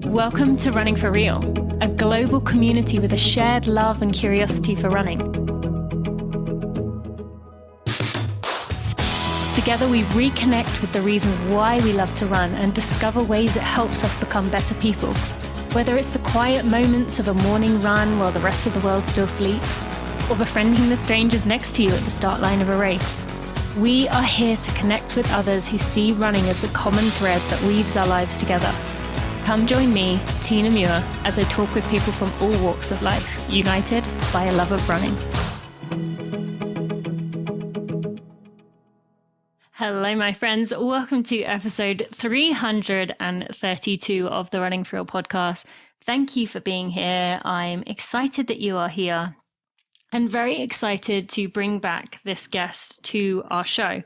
Welcome to Running for Real, a global community with a shared love and curiosity for running. Together we reconnect with the reasons why we love to run and discover ways it helps us become better people. Whether it's the quiet moments of a morning run while the rest of the world still sleeps, or befriending the strangers next to you at the start line of a race, we are here to connect with others who see running as the common thread that weaves our lives together. Come join me, Tina Muir, as I talk with people from all walks of life, united by a love of running. Hello, my friends. Welcome to episode 332 of the Running for Real podcast. Thank you for being here. I'm excited that you are here and very excited to bring back this guest to our show.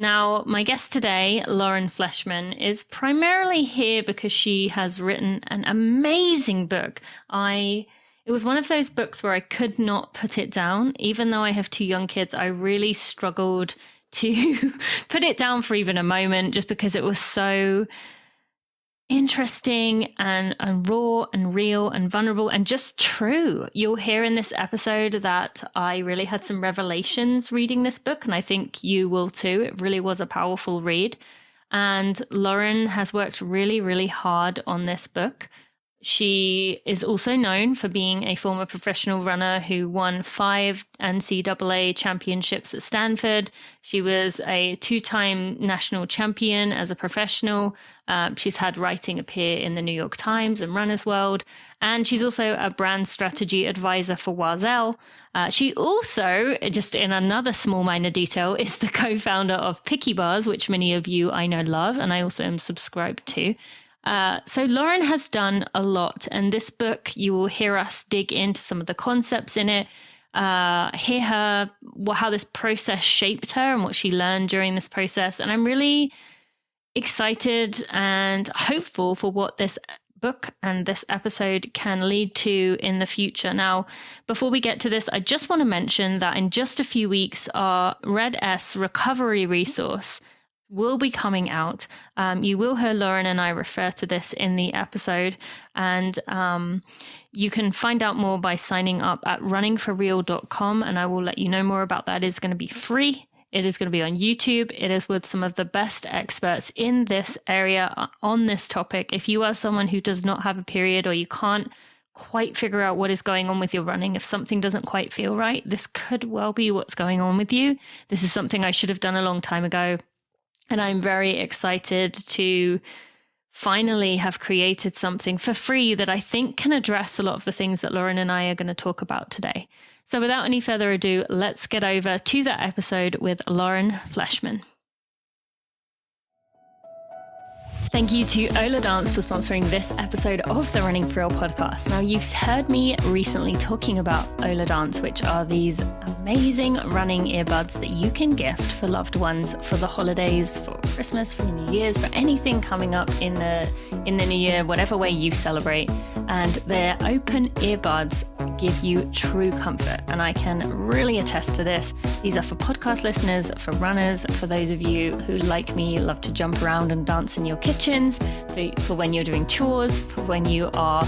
Now, my guest today, Lauren Fleshman, is primarily here because she has written an amazing book. It was one of those books where I could not put it down. Even though I have two young kids, I really struggled to put it down for even a moment, just because it was so interesting and raw and real and vulnerable and just true. You'll hear in this episode that I really had some revelations reading this book, and I think you will too. It really was a powerful read. And Lauren has worked really, really hard on this book. She is also known for being a former professional runner who won 5 NCAA championships at Stanford. She was a 2-time national champion as a professional. She's had writing appear in the New York Times and Runner's World. And she's also a brand strategy advisor for Oiselle. She also, just in another small minor detail, is the co-founder of Picky Bars, which many of you I know love, and I also am subscribed to. So Lauren has done a lot, and this book, you will hear us dig into some of the concepts in it, hear her, how this process shaped her and what she learned during this process. And I'm really excited and hopeful for what this book and this episode can lead to in the future. Now, before we get to this, I just want to mention that in just a few weeks, our Red S recovery resource will be coming out. You will hear Lauren and I refer to this in the episode, and you can find out more by signing up at runningforreal.com, and I will let you know more about that. It is going to be free. It is going to be on YouTube. It is with some of the best experts in this area on this topic. If you are someone who does not have a period, or you can't quite figure out what is going on with your running, if something doesn't quite feel right, this could well be what's going on with you. This is something I should have done a long time ago. And I'm very excited to finally have created something for free that I think can address a lot of the things that Lauren and I are going to talk about today. So without any further ado, let's get over to that episode with Lauren Fleshman. Thank you to Oladance for sponsoring this episode of the Running for Real podcast. Now, you've heard me recently talking about Oladance, which are these amazing running earbuds that you can gift for loved ones for the holidays, for Christmas, for New Year's, for anything coming up in the new year, whatever way you celebrate. And their open earbuds give you true comfort. And I can really attest to this. These are for podcast listeners, for runners, for those of you who, like me, love to jump around and dance in your kitchens, for when you're doing chores, for when you are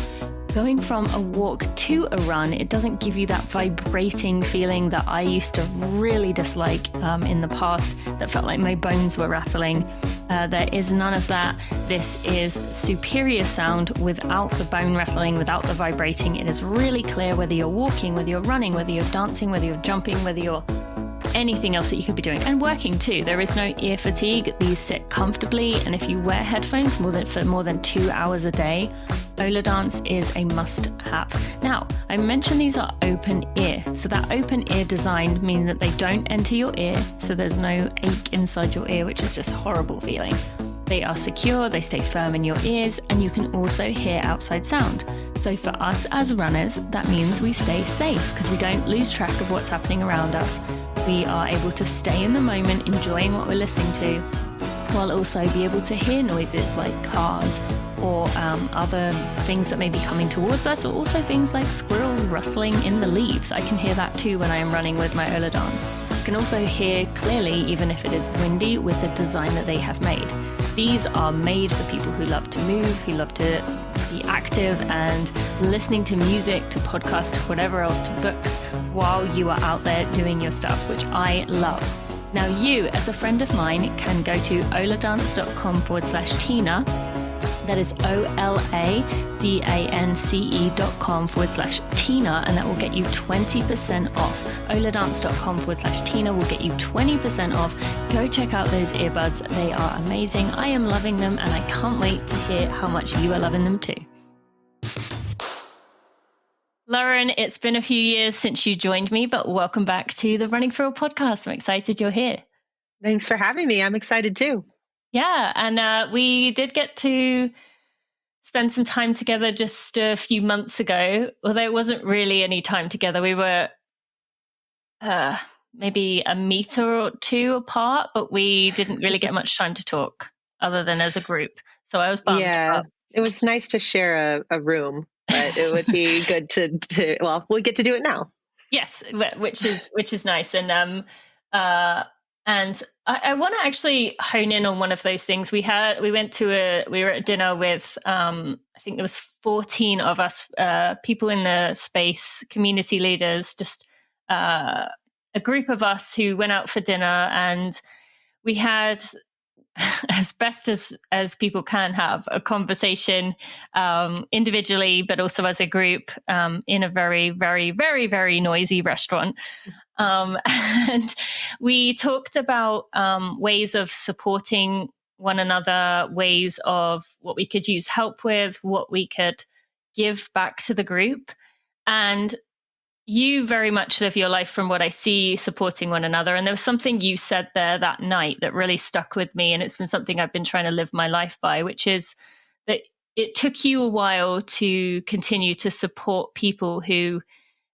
going from a walk to a run. It doesn't give you that vibrating feeling that I used to really dislike in the past, that felt like my bones were rattling. There is none of that. This is superior sound without the bone rattling, without the vibrating. It is really clear whether you're walking, whether you're running, whether you're dancing, whether you're jumping, whether you're anything else that you could be doing, and working too. There is no ear fatigue. These sit comfortably, and if you wear headphones for more than 2 hours a day, Oladance is a must-have. Now, I mentioned these are open ear. So that open ear design means that they don't enter your ear, so there's no ache inside your ear, which is just a horrible feeling. They are secure, they stay firm in your ears, and you can also hear outside sound. So for us as runners, that means we stay safe because we don't lose track of what's happening around us. We are able to stay in the moment, enjoying what we're listening to, while also be able to hear noises like cars or other things that may be coming towards us, or also things like squirrels rustling in the leaves. I can hear that too when I am running with my Oladance. I can also hear clearly, even if it is windy, with the design that they have made. These are made for people who love to move, who love to be active and listening to music, to podcasts, to whatever else, to books, while you are out there doing your stuff, which I love. Now you, as a friend of mine, can go to oladance.com/Tina. That is oladance.com/Tina, and that will get you 20% off. Oladance.com/Tina will get you 20% off. Go check out those earbuds. They are amazing. I am loving them, and I can't wait to hear how much you are loving them too. Lauren, it's been a few years since you joined me, but welcome back to the Running for Real podcast. I'm excited you're here. Thanks for having me. I'm excited too. Yeah, and we did get to spend some time together just a few months ago, although it wasn't really any time together. We were maybe a meter or two apart, but we didn't really get much time to talk other than as a group. So I was bummed. Yeah, it was nice to share a room, but it would be good to well, we get to do it now. Yes, which is nice. And I want to actually hone in on one of those things. We were at dinner with I think there was 14 of us, people in the space, community leaders, just a group of us who went out for dinner, and we had, as best as people can have, a conversation individually, but also as a group in a very, very, very, very noisy restaurant. And we talked about ways of supporting one another, ways of what we could use help with, what we could give back to the group. And you very much live your life, from what I see, supporting one another. And there was something you said there that night that really stuck with me. And it's been something I've been trying to live my life by, which is that it took you a while to continue to support people who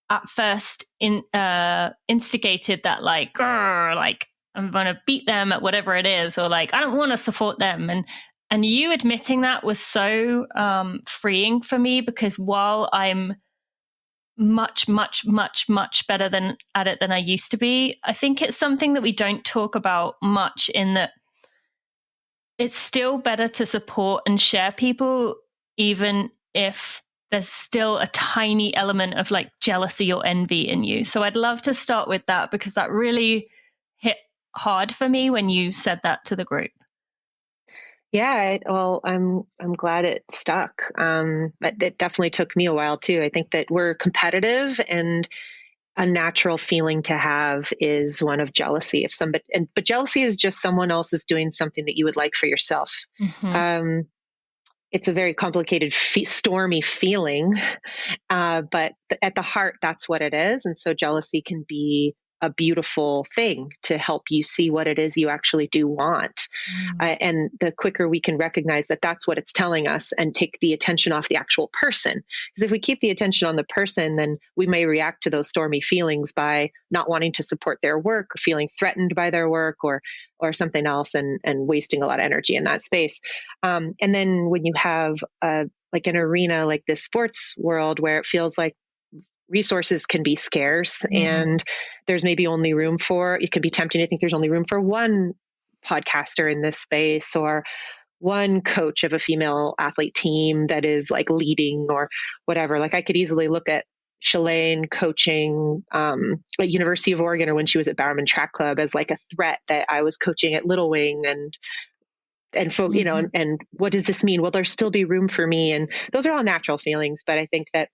at first instigated that, like I'm going to beat them at whatever it is, or like, I don't want to support them. And you admitting that was so freeing for me, because while I'm much, much, much, much better at it than I used to be, I think it's something that we don't talk about much, in that it's still better to support and share people, even if there's still a tiny element of like jealousy or envy in you. So I'd love to start with that, because that really hit hard for me when you said that to the group. Yeah, well, I'm glad it stuck. But it definitely took me a while too. I think that we're competitive, and a natural feeling to have is one of jealousy. But jealousy is just someone else is doing something that you would like for yourself. Mm-hmm. It's a very complicated, stormy feeling, but at the heart, that's what it is. And so jealousy can be a beautiful thing to help you see what it is you actually do want. And the quicker we can recognize that that's what it's telling us, and take the attention off the actual person. Because if we keep the attention on the person, then we may react to those stormy feelings by not wanting to support their work, or feeling threatened by their work, or something else, and wasting a lot of energy in that space. And then when you have like an arena like this sports world, where it feels like resources can be scarce, and there's maybe only room for, it can be tempting to think there's only room for one podcaster in this space, or one coach of a female athlete team that is like leading or whatever. Like I could easily look at Shalane coaching at University of Oregon, or when she was at Bowerman Track Club, as like a threat that I was coaching at Little Wing, and you know, and what does this mean? Will there still be room for me? And those are all natural feelings, but I think that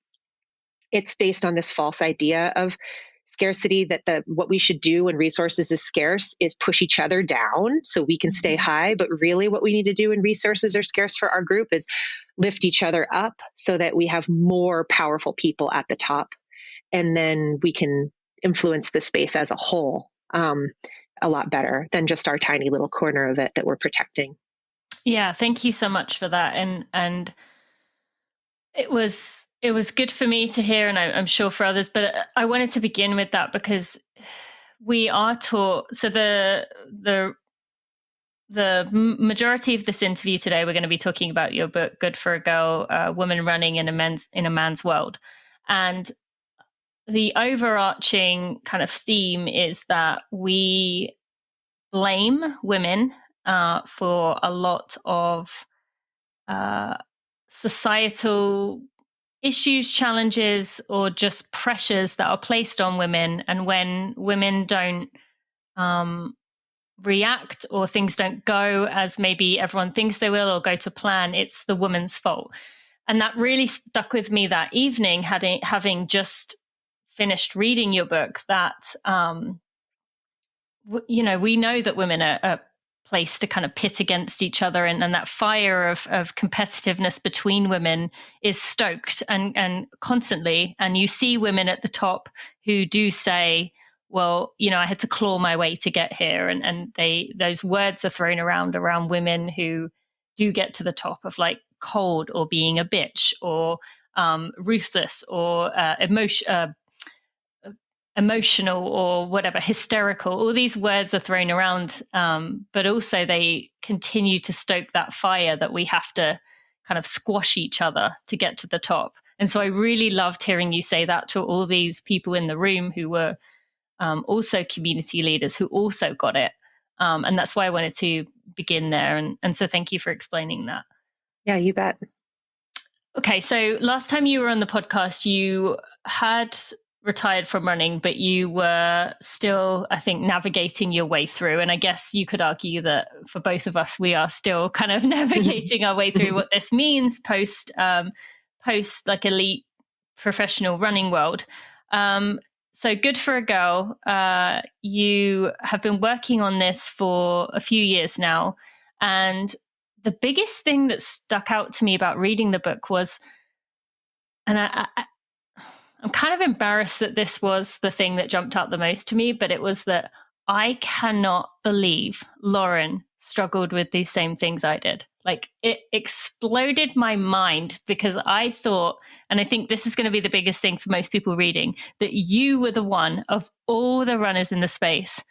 it's based on this false idea of scarcity, that what we should do when resources is scarce is push each other down so we can stay high. But really what we need to do when resources are scarce for our group is lift each other up, so that we have more powerful people at the top. And then we can influence the space as a whole a lot better than just our tiny little corner of it that we're protecting. Yeah, thank you so much for that. And it was good for me to hear, and I'm sure for others, but I wanted to begin with that because we are taught. So the majority of this interview today, we're going to be talking about your book, Good for a Girl, Woman Running in a Man's World. And the overarching kind of theme is that we blame women for a lot of societal issues, challenges, or just pressures that are placed on women. And when women don't react, or things don't go as maybe everyone thinks they will, or go to plan, it's the woman's fault. And that really stuck with me that evening, having just finished reading your book, that, we know that women are placed to kind of pit against each other, and that fire of competitiveness between women is stoked and constantly. And you see women at the top who do say, well, I had to claw my way to get here. And those words are thrown around women who do get to the top, of like cold, or being a bitch, or ruthless, or emotional, or whatever, hysterical. All these words are thrown around, but also they continue to stoke that fire that we have to kind of squash each other to get to the top. And so I really loved hearing you say that to all these people in the room who were also community leaders, who also got it. And that's why I wanted to begin there. And so thank you for explaining that. Yeah, you bet. Okay, so last time you were on the podcast, you had retired from running, but you were still, I think, navigating your way through. And I guess you could argue that for both of us, we are still kind of navigating our way through what this means post like elite professional running world. So good for a girl. You have been working on this for a few years now. And the biggest thing that stuck out to me about reading the book was, and I'm kind of embarrassed that this was the thing that jumped out the most to me, but it was that I cannot believe Lauren struggled with these same things I did. Like, it exploded my mind, because I thought, and I think this is going to be the biggest thing for most people reading, that you were the one of all the runners in the space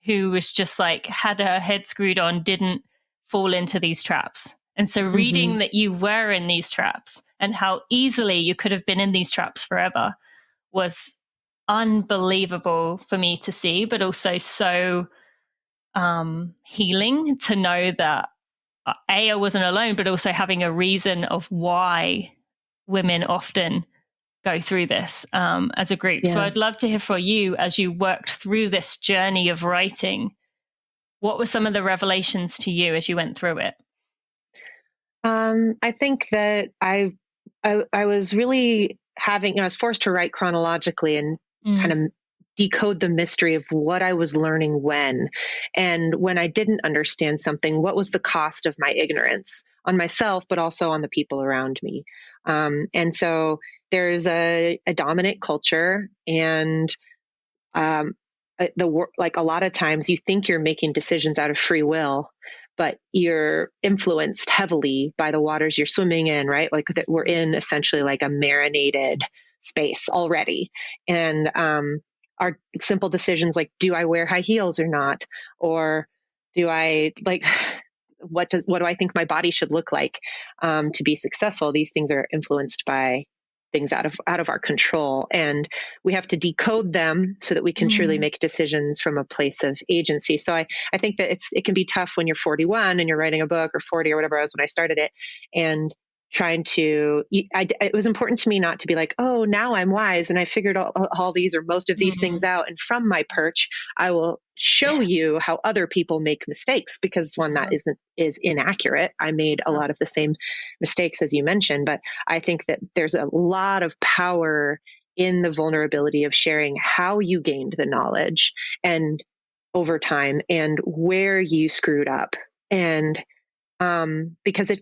who was just like, had her head screwed on, didn't fall into these traps. And so reading that you were in these traps, and how easily you could have been in these traps forever, was unbelievable for me to see, but also so healing to know that I wasn't alone, but also having a reason of why women often go through this as a group. Yeah. So I'd love to hear from you, as you worked through this journey of writing, what were some of the revelations to you as you went through it? I think that I was really I was forced to write chronologically and kind of decode the mystery of what I was learning when. And when I didn't understand something, what was the cost of my ignorance on myself, but also on the people around me? And so there's a dominant culture, and like a lot of times you think you're making decisions out of free will, but you're influenced heavily by the waters you're swimming in, right? Like that we're in essentially like a marinated space already. And our simple decisions like, do I wear high heels or not? Or do I what do I think my body should look like to be successful? These things are influenced by things out of our control, and we have to decode them so that we can truly make decisions from a place of agency. So I think that it can be tough when you're 41 and you're writing a book, or 40 or whatever I was when I started it, and trying to, it was important to me not to be like, oh, now I'm wise and I figured all these or most of these things out, and from my perch, I will show you how other people make mistakes, because one, that is inaccurate. I made a lot of the same mistakes as you mentioned, but I think that there's a lot of power in the vulnerability of sharing how you gained the knowledge and over time, and where you screwed up. And because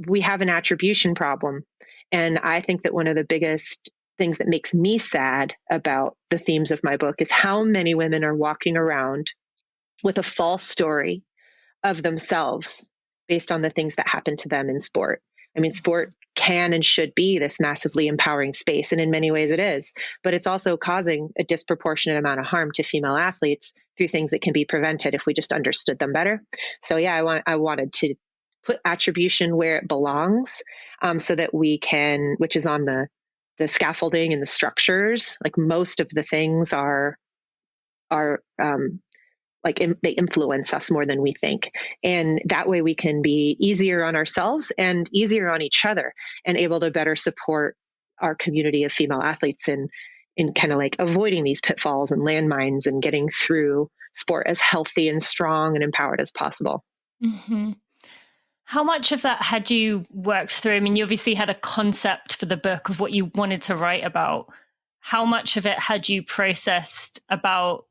we have an attribution problem. And I think that one of the biggest things that makes me sad about the themes of my book is how many women are walking around with a false story of themselves based on the things that happen to them in sport. I mean, sport can and should be this massively empowering space, and in many ways it is, but it's also causing a disproportionate amount of harm to female athletes through things that can be prevented if we just understood them better. So yeah, I wanted to put attribution where it belongs, so that we can, which is on the scaffolding and the structures. Like most of the things are like they influence us more than we think. And that way we can be easier on ourselves and easier on each other, and able to better support our community of female athletes in kind of like avoiding these pitfalls and landmines and getting through sport as healthy and strong and empowered as possible. Mm-hmm. How much of that had you worked through? I mean, you obviously had a concept for the book of what you wanted to write about. How much of it had you processed about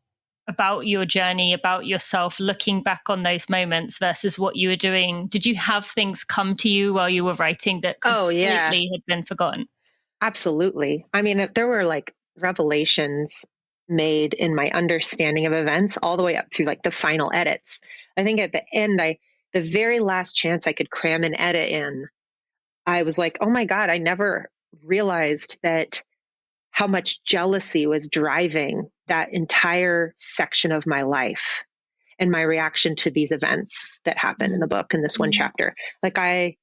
your journey, about yourself, looking back on those moments versus what you were doing? Did you have things come to you while you were writing that completely had been forgotten? Absolutely. I mean, there were like revelations made in my understanding of events all the way up through like the final edits. I think at the end, the very last chance I could cram an edit in, I was like, oh my God, I never realized that how much jealousy was driving that entire section of my life and my reaction to these events that happen in the book in this one chapter. Like I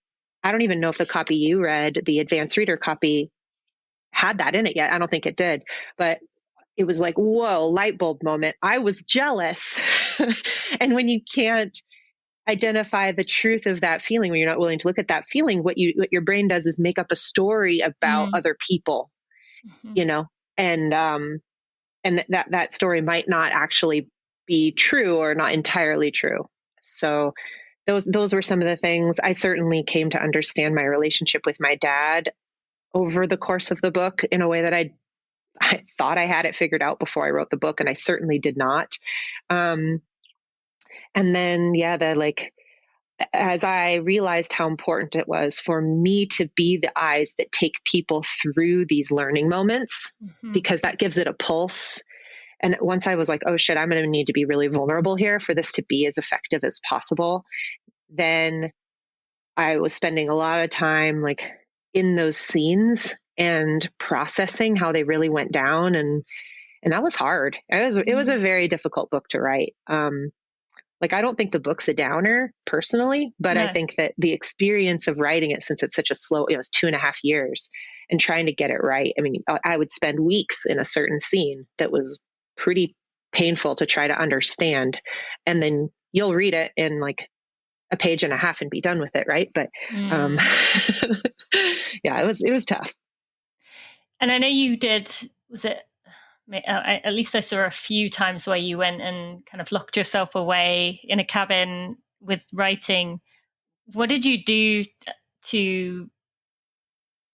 don't even know if the copy you read, the advanced reader copy, had that in it yet. I don't think it did, but it was like, whoa, light bulb moment. I was jealous. And when you can't identify the truth of that feeling, when you're not willing to look at that feeling, what your brain does is make up a story about other people, you know, and that story might not actually be true or not entirely true. So those were some of the things. I certainly came to understand my relationship with my dad over the course of the book in a way that I thought I had it figured out before I wrote the book, and I certainly did not. And then, as I realized how important it was for me to be the eyes that take people through these learning moments, because that gives it a pulse. And once I was like, oh shit, I'm going to need to be really vulnerable here for this to be as effective as possible, then I was spending a lot of time like in those scenes and processing how they really went down. And that was hard. It was a very difficult book to write. Like, I don't think the book's a downer personally, but I think that the experience of writing it, since it's such a slow, it was 2.5 years, and trying to get it right. I mean, I would spend weeks in a certain scene that was pretty painful to try to understand. And then you'll read it in like a page and a half and be done with it. Right. But, yeah, it was tough. And I know you did, was it, at least I saw a few times where you went and kind of locked yourself away in a cabin with writing. What did you do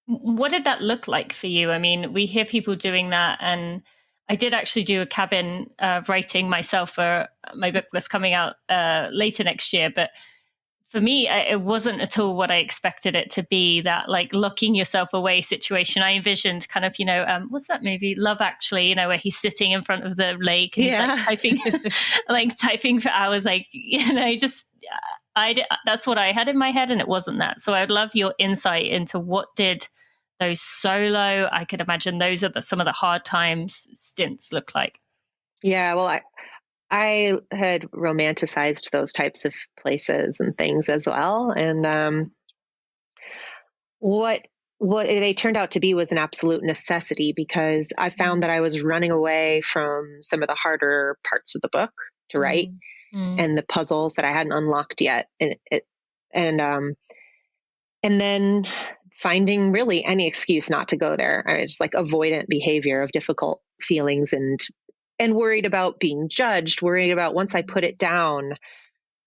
what did that look like for you? I mean, we hear people doing that, and I did actually do a cabin writing myself for my book that's coming out later next year. But for me, it wasn't at all what I expected it to be, that like locking yourself away situation. I envisioned kind of, what's that movie? Love Actually, where he's sitting in front of the lake and he's like typing, typing for hours. Like, that's what I had in my head, and it wasn't that. So I'd love your insight into what did those solo, I could imagine those are some of the hard times stints look like. Yeah, well, I had romanticized those types of places and things as well. And what they turned out to be was an absolute necessity, because I found that I was running away from some of the harder parts of the book to write and the puzzles that I hadn't unlocked yet. And then finding really any excuse not to go there. I was like avoidant behavior of difficult feelings and worried about being judged, worried about once I put it down,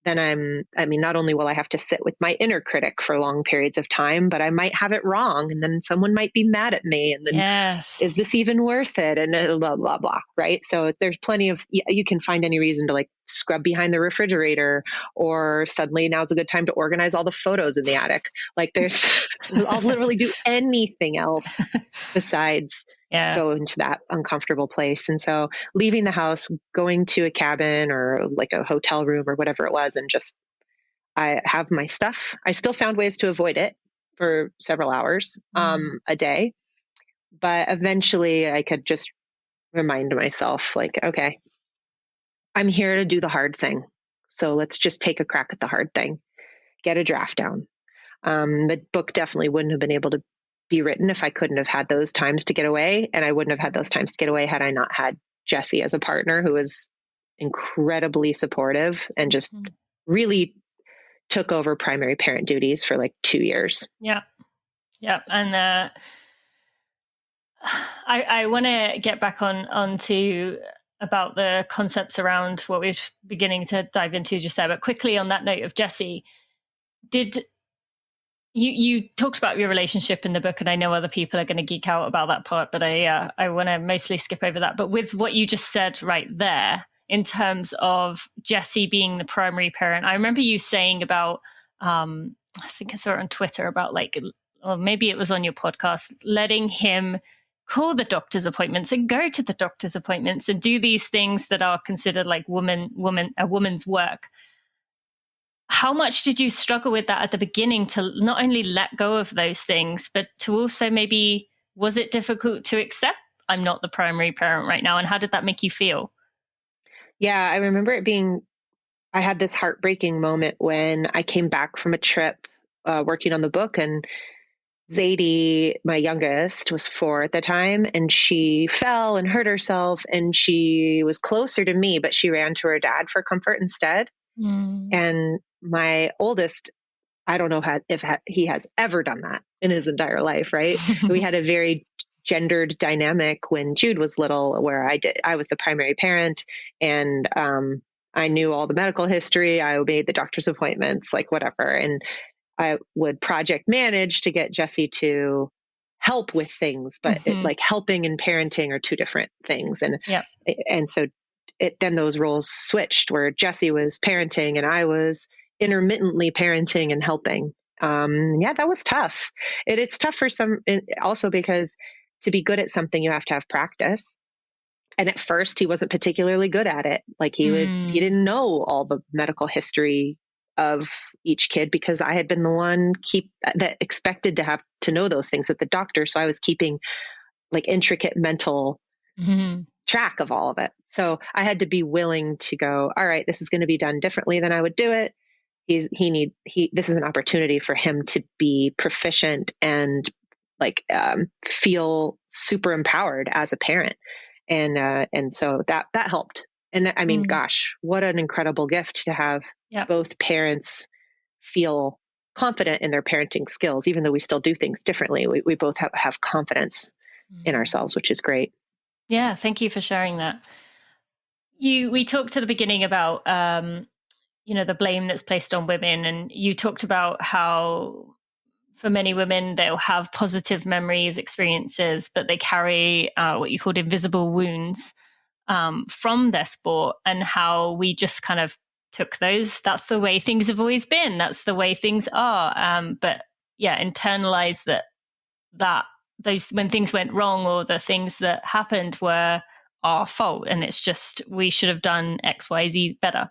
then not only will I have to sit with my inner critic for long periods of time, but I might have it wrong. And then someone might be mad at me. And then is this even worth it? And blah, blah, blah. Right. So there's plenty of, you can find any reason to like scrub behind the refrigerator, or suddenly now's a good time to organize all the photos in the attic. Like I'll literally do anything else besides go into that uncomfortable place. And so leaving the house, going to a cabin or like a hotel room or whatever it was, and just, I have my stuff. I still found ways to avoid it for several hours a day, but eventually I could just remind myself like, okay, I'm here to do the hard thing. So let's just take a crack at the hard thing, get a draft down. The book definitely wouldn't have been able to be written if I couldn't have had those times to get away. And I wouldn't have had those times to get away had I not had Jesse as a partner who was incredibly supportive and just really took over primary parent duties for like 2 years. Yeah. Yeah. And I want to get back on to about the concepts around what we're beginning to dive into just there. But quickly on that note of Jessie, did you talked about your relationship in the book, and I know other people are going to geek out about that part, but I want to mostly skip over that. But with what you just said right there, in terms of Jessie being the primary parent, I remember you saying about, I think I saw it on Twitter about like, or maybe it was on your podcast, letting him call the doctor's appointments and go to the doctor's appointments and do these things that are considered like a woman's work. How much did you struggle with that at the beginning to not only let go of those things, but to also maybe, was it difficult to accept I'm not the primary parent right now? And how did that make you feel? Yeah, I remember I had this heartbreaking moment when I came back from a trip working on the book, and Zadie, my youngest, was 4 at the time, and she fell and hurt herself, and she was closer to me, but she ran to her dad for comfort instead. And my oldest, I don't know if he has ever done that in his entire life, right? We had a very gendered dynamic when Jude was little, where I was the primary parent, and I knew all the medical history. I obeyed the doctor's appointments, like whatever. And I would project manage to get Jessie to help with things, but like helping and parenting are 2 different things. And so then those roles switched, where Jessie was parenting and I was intermittently parenting and helping. Yeah, that was tough. It's tough for some, also because to be good at something, you have to have practice. And at first he wasn't particularly good at it. Like he didn't know all the medical history of each kid, because I had been the one that expected to have to know those things at the doctor. So I was keeping like intricate mental track of all of it. So I had to be willing to go, all right, this is going to be done differently than I would do it. This is an opportunity for him to be proficient and like feel super empowered as a parent. And so that helped. And I mean, gosh, what an incredible gift to have both parents feel confident in their parenting skills, even though we still do things differently. We both have confidence in ourselves, which is great. Yeah. Thank you for sharing that. We talked at the beginning about, the blame that's placed on women. And you talked about how for many women, they'll have positive memories, experiences, but they carry what you called invisible wounds from their sport, and how we just kind of took those. That's the way things have always been. That's the way things are. But yeah, internalize that those, when things went wrong or the things that happened were our fault, and it's just, we should have done X, Y, Z better.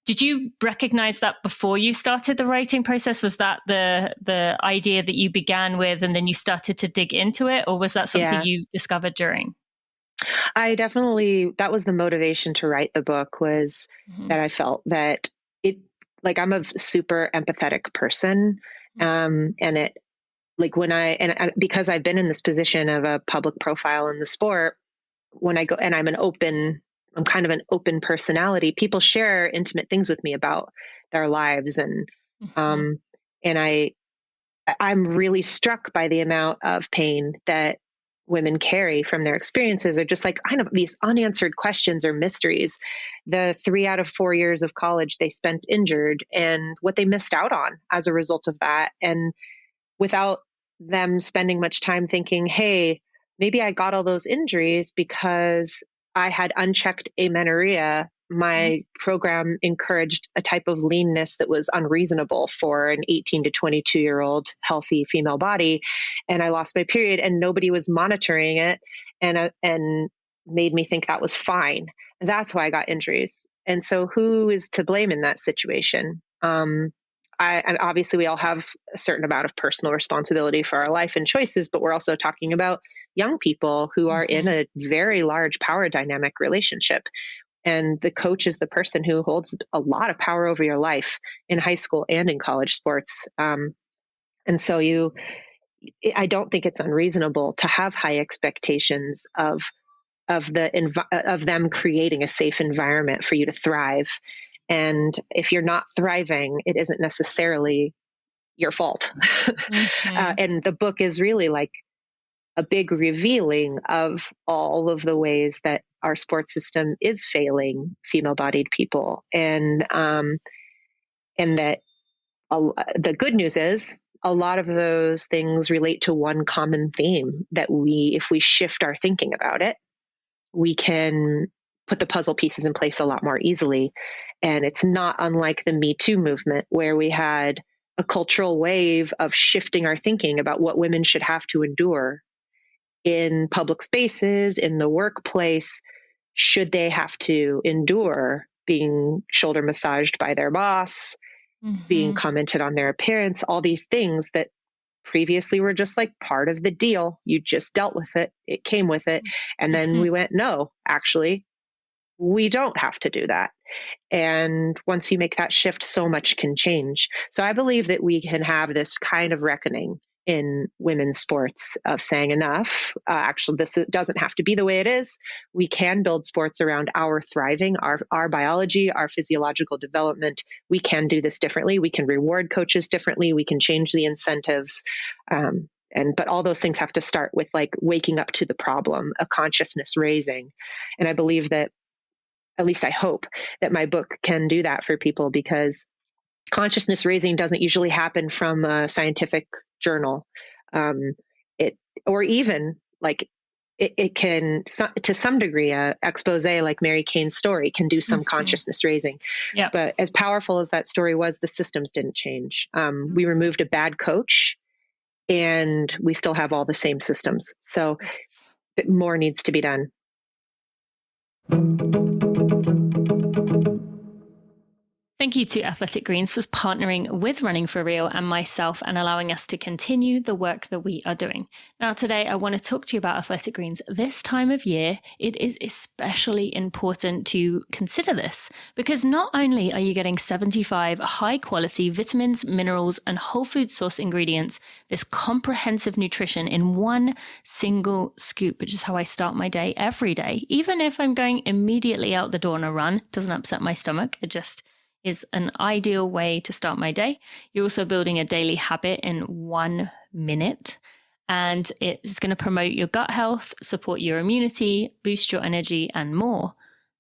Did you recognize that before you started the writing process? Was that the idea that you began with and then you started to dig into it? Or was that something you discovered during? I definitely, that was the motivation to write the book, was that I felt that I'm a super empathetic person. And it, like because I've been in this position of a public profile in the sport, when I go, and I'm kind of an open personality, people share intimate things with me about their lives. And, and I'm really struck by the amount of pain that women carry from their experiences, or just like kind of these unanswered questions or mysteries. The 3 out of 4 years of college they spent injured, and what they missed out on as a result of that. And without them spending much time thinking, hey, maybe I got all those injuries because I had unchecked amenorrhea. My program encouraged a type of leanness that was unreasonable for an 18 to 22-year-old healthy female body. And I lost my period, and nobody was monitoring it, and made me think that was fine. That's why I got injuries. And so who is to blame in that situation? And obviously we all have a certain amount of personal responsibility for our life and choices, but we're also talking about young people who are in a very large power dynamic relationship. And the coach is the person who holds a lot of power over your life in high school and in college sports. And so I don't think it's unreasonable to have high expectations of of of them creating a safe environment for you to thrive. And if you're not thriving, it isn't necessarily your fault. Mm-hmm. And the book is really like a big revealing of all of the ways that our sports system is failing female-bodied people, and that the good news is a lot of those things relate to one common theme that if we shift our thinking about it, we can put the puzzle pieces in place a lot more easily. And it's not unlike the Me Too movement, where we had a cultural wave of shifting our thinking about what women should have to endure in public spaces, in the workplace. Should they have to endure being shoulder massaged by their boss, being commented on their appearance, all these things that previously were just like part of the deal. You just dealt with it. It came with it. And then we went, no, actually, we don't have to do that. And once you make that shift, so much can change. So I believe that we can have this kind of reckoning in women's sports of saying enough. Actually, this doesn't have to be the way it is. We can build sports around our thriving, our biology, our physiological development. We can do this differently. We can reward coaches differently. We can change the incentives. But all those things have to start with like waking up to the problem, a consciousness raising. And I believe that, at least I hope, that my book can do that for people, because consciousness raising doesn't usually happen from a scientific journal. Or even like it can, to some degree, a expose like Mary Cain's story can do some consciousness raising. Yep. But as powerful as that story was, the systems didn't change. We removed a bad coach and we still have all the same systems. So more needs to be done. Thank you to Athletic Greens for partnering with Running for Real and myself and allowing us to continue the work that we are doing. Now, today, I want to talk to you about Athletic Greens. This time of year, it is especially important to consider this, because not only are you getting 75 high-quality vitamins, minerals, and whole food source ingredients, this comprehensive nutrition in one single scoop, which is how I start my day every day. Even if I'm going immediately out the door on a run, it doesn't upset my stomach. It just is an ideal way to start my day. You're also building a daily habit in 1 minute, and it's going to promote your gut health, support your immunity, boost your energy, and more.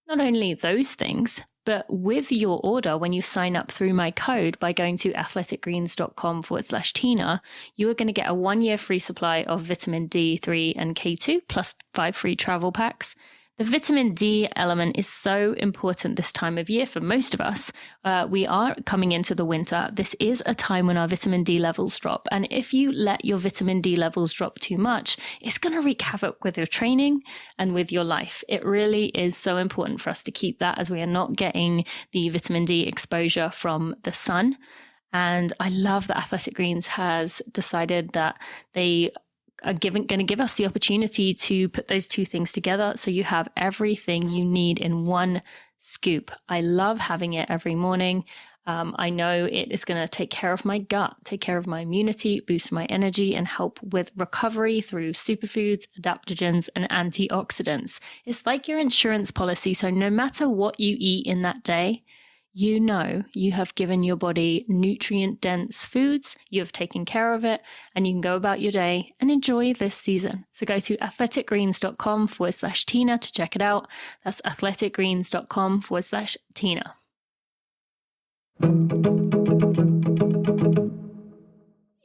Not only those things, but with your order, when you sign up through my code by going to athleticgreens.com/Tina, you are going to get a 1-year free supply of vitamin D3 and K2 plus 5 free travel packs. The vitamin D element is so important this time of year for most of us. We are coming into the winter. This is a time when our vitamin D levels drop. And if you let your vitamin D levels drop too much, it's going to wreak havoc with your training and with your life. It really is so important for us to keep that, as we are not getting the vitamin D exposure from the sun. And I love that Athletic Greens has decided that they are going to give us the opportunity to put those two things together, so you have everything you need in one scoop. I love having it every morning. I know it is going to take care of my gut, take care of my immunity, boost my energy, and help with recovery through superfoods, adaptogens, and antioxidants. It's like your insurance policy, so no matter what you eat in that day, you know you have given your body nutrient-dense foods, you have taken care of it, and you can go about your day and enjoy this season. So go to athleticgreens.com/Tina to check it out. That's athleticgreens.com/Tina.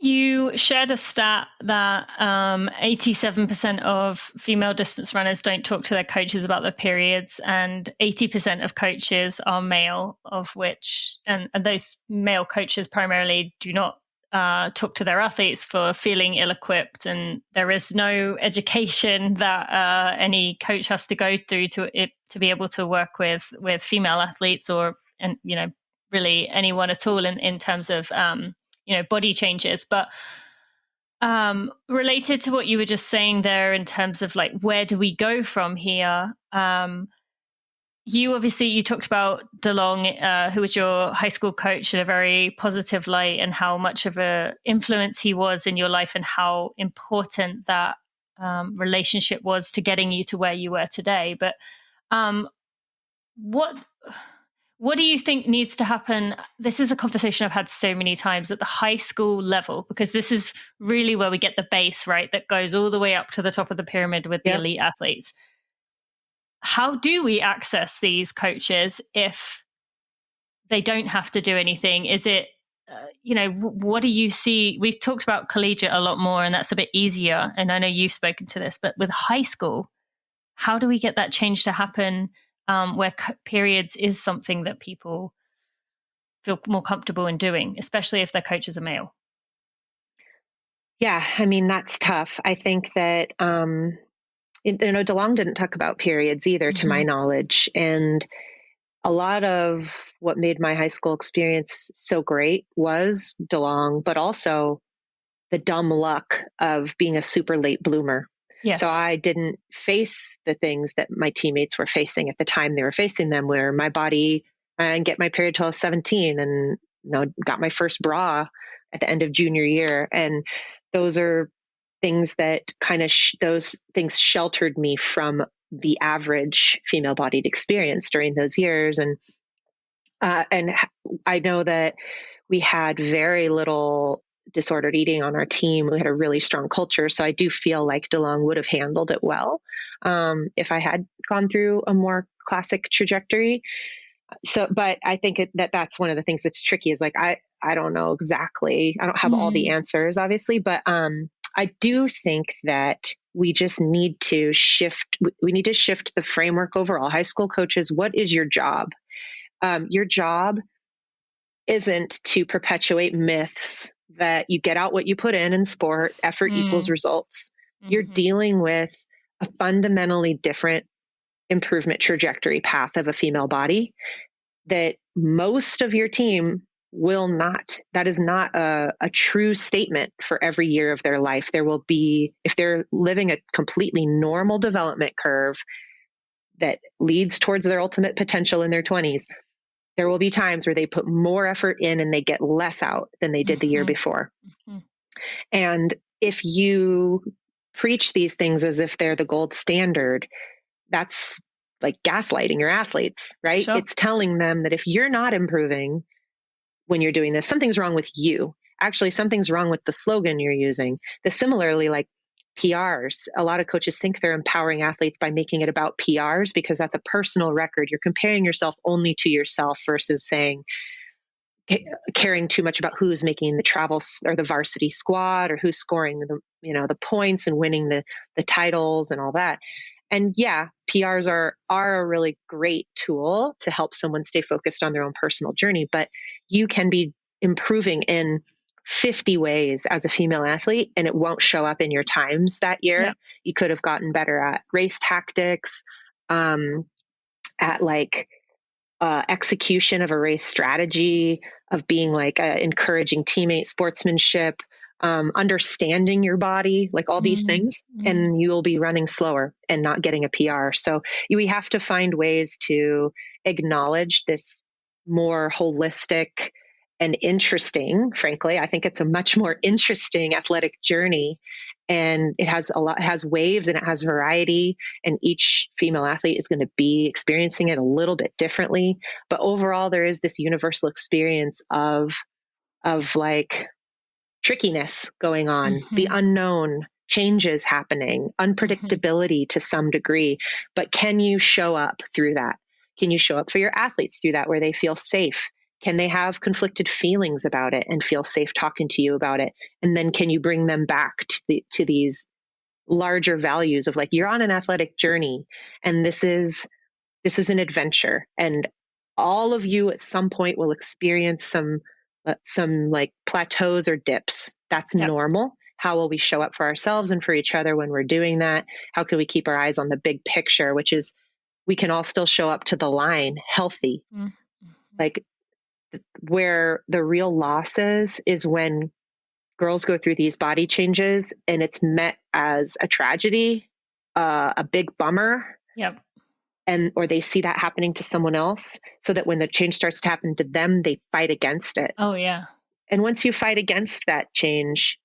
You shared a stat that 87% of female distance runners don't talk to their coaches about their periods, and 80% of coaches are male, of which, and those male coaches primarily do not talk to their athletes for feeling ill-equipped, and there is no education that any coach has to go through to be able to work with female athletes, or really anyone at all in terms of body changes. But related to what you were just saying there in terms of like, where do we go from here? You talked about DeLong, who was your high school coach, in a very positive light, and how much of an influence he was in your life, and how important that relationship was to getting you to where you were today. But what do you think needs to happen? This is a conversation I've had so many times at the high school level, because this is really where we get the base, right? That goes all the way up to the top of the pyramid with the elite athletes. How do we access these coaches if they don't have to do anything? Is it, what do you see? We've talked about collegiate a lot more, and that's a bit easier. And I know you've spoken to this, but with high school, how do we get that change to happen where periods is something that people feel more comfortable in doing, especially if their coach is a male? Yeah, I mean, that's tough. I think that, DeLong didn't talk about periods either, to my knowledge. And a lot of what made my high school experience so great was DeLong, but also the dumb luck of being a super late bloomer. Yes. So I didn't face the things that my teammates were facing at the time they were facing them, where my body, I didn't get my period till I was 17 and got my first bra at the end of junior year. And those are things that kind of, those things sheltered me from the average female-bodied experience during those years. And I know that we had very little disordered eating on our team. We had a really strong culture. So I do feel like DeLong would have handled it well if I had gone through a more classic trajectory. So, but I think that's one of the things that's tricky is like, I don't know exactly. I don't have all the answers, obviously, but I do think that we just need to shift. We need to shift the framework overall. High school coaches, what is your job? Your job isn't to perpetuate myths that you get out what you put in sport, effort equals results. You're dealing with a fundamentally different improvement trajectory path of a female body that most of your team will not. That is not a true statement for every year of their life. There will be, if they're living a completely normal development curve that leads towards their ultimate potential in their 20s, there will be times where they put more effort in and they get less out than they did the year before. And if you preach these things as if they're the gold standard, that's like gaslighting your athletes, right? Sure. It's telling them that if you're not improving when you're doing this, something's wrong with you. Actually, something's wrong with the slogan you're using. Similarly, like PRs, a lot of coaches think they're empowering athletes by making it about PRs because that's a personal record. You're comparing yourself only to yourself versus saying, caring too much about who's making the travel or the varsity squad or who's scoring the points and winning the titles and all that. And yeah, PRs are a really great tool to help someone stay focused on their own personal journey, but you can be improving in 50 ways as a female athlete and it won't show up in your times that year. Yeah. You could have gotten better at race tactics, at like execution of a race strategy, of being like encouraging teammate sportsmanship, understanding your body, like all these things, and you will be running slower and not getting a PR. So we have to find ways to acknowledge this more holistic and interesting, frankly. I think it's a much more interesting athletic journey, and it has waves and it has variety, and each female athlete is going to be experiencing it a little bit differently. But overall, there is this universal experience of like trickiness going on, the unknown, changes happening, unpredictability to some degree. But can you show up through that? Can you show up for your athletes through that where they feel safe? Can they have conflicted feelings about it and feel safe talking to you about it? And then can you bring them back to these larger values of like, you're on an athletic journey and this is an adventure, and all of you at some point will experience some like plateaus or dips. That's normal. How will we show up for ourselves and for each other when we're doing that? How can we keep our eyes on the big picture, which is we can all still show up to the line healthy? Like where the real loss is when girls go through these body changes and it's met as a tragedy, a big bummer. Yep. Or they see that happening to someone else, so that when the change starts to happen to them, they fight against it. Oh, yeah. And once you fight against that change,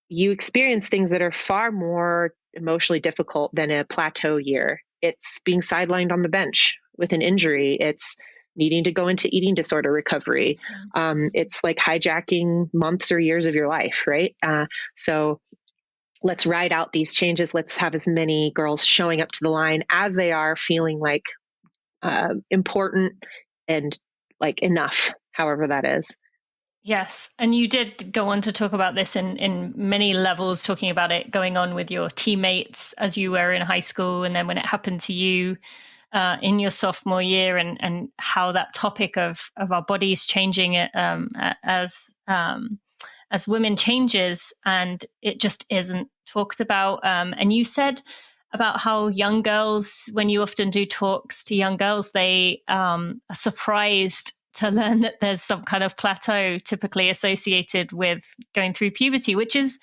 you experience things that are far more emotionally difficult than a plateau year. It's being sidelined on the bench with an injury. It's needing to go into eating disorder recovery. It's like hijacking months or years of your life, right? So let's ride out these changes. Let's have as many girls showing up to the line as they are, feeling like important and like enough, however that is. Yes. And you did go on to talk about this in many levels, talking about it going on with your teammates as you were in high school, and then when it happened to you in your sophomore year, and how that topic of our bodies changing as women changes, and it just isn't talked about. And you said about how young girls, when you often do talks to young girls, they are surprised to learn that there's some kind of plateau typically associated with going through puberty, which is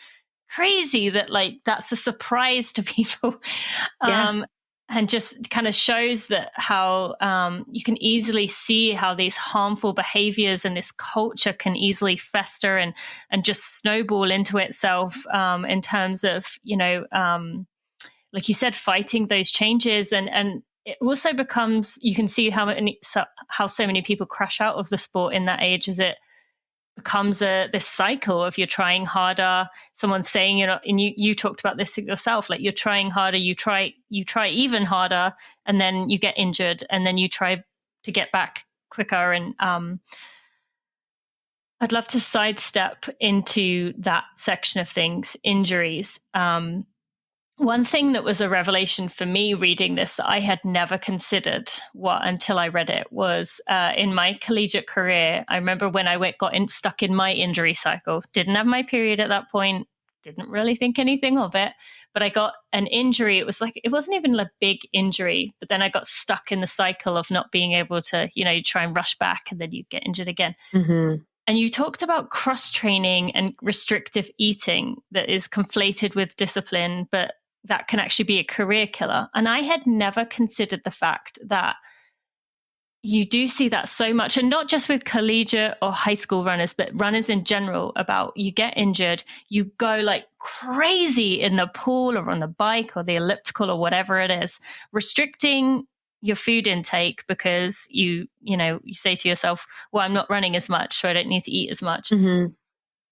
crazy that like that's a surprise to people. And just kind of shows that how you can easily see how these harmful behaviors and this culture can easily fester and just snowball into itself in terms of, like you said, fighting those changes. And it also becomes, you can see how so many people crash out of the sport in that age, as it becomes this cycle of you're trying harder, someone's saying, and you talked about this yourself, like you're trying harder, you try even harder, and then you get injured, and then you try to get back quicker. And I'd love to sidestep into that section of things, injuries. One thing that was a revelation for me reading this that I had never considered until I read it was in my collegiate career. I remember when I got stuck in my injury cycle, didn't have my period at that point, didn't really think anything of it, but I got an injury. It wasn't even a big injury, but then I got stuck in the cycle of not being able to, you try and rush back and then you get injured again. Mm-hmm. And you talked about cross training and restrictive eating that is conflated with discipline, but that can actually be a career killer. And I had never considered the fact that you do see that so much, and not just with collegiate or high school runners, but runners in general, about you get injured, you go like crazy in the pool or on the bike or the elliptical or whatever it is, restricting your food intake because you say to yourself, well, I'm not running as much, so I don't need to eat as much. Mm-hmm.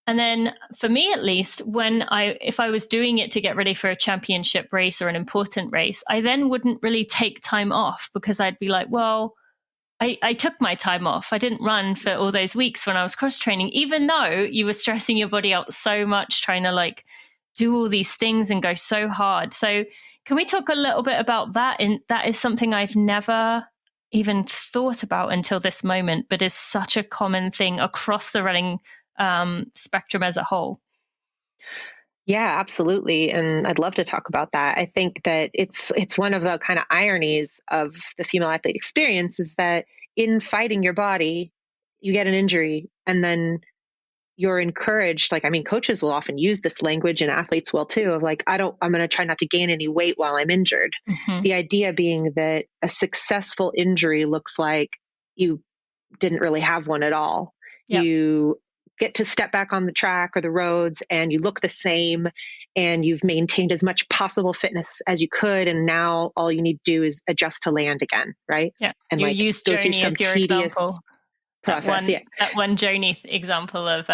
And then for me, at least, if I was doing it to get ready for a championship race or an important race, I then wouldn't really take time off, because I'd be like, well, I took my time off. I didn't run for all those weeks when I was cross training, even though you were stressing your body out so much, trying to like do all these things and go so hard. So can we talk a little bit about that? And that is something I've never even thought about until this moment, but is such a common thing across the running spectrum as a whole. Yeah, absolutely. And I'd love to talk about that. I think that it's one of the kind of ironies of the female athlete experience is that in fighting your body, you get an injury, and then you're encouraged. Like, I mean, coaches will often use this language, and athletes will too, of like, I'm going to try not to gain any weight while I'm injured. Mm-hmm. The idea being that a successful injury looks like you didn't really have one at all. Yep. You get to step back on the track or the roads and you look the same, and you've maintained as much possible fitness as you could. And now all you need to do is adjust to land again. Right. Yeah. And you like use go through Joni some as your tedious example. process. That one Joni example of,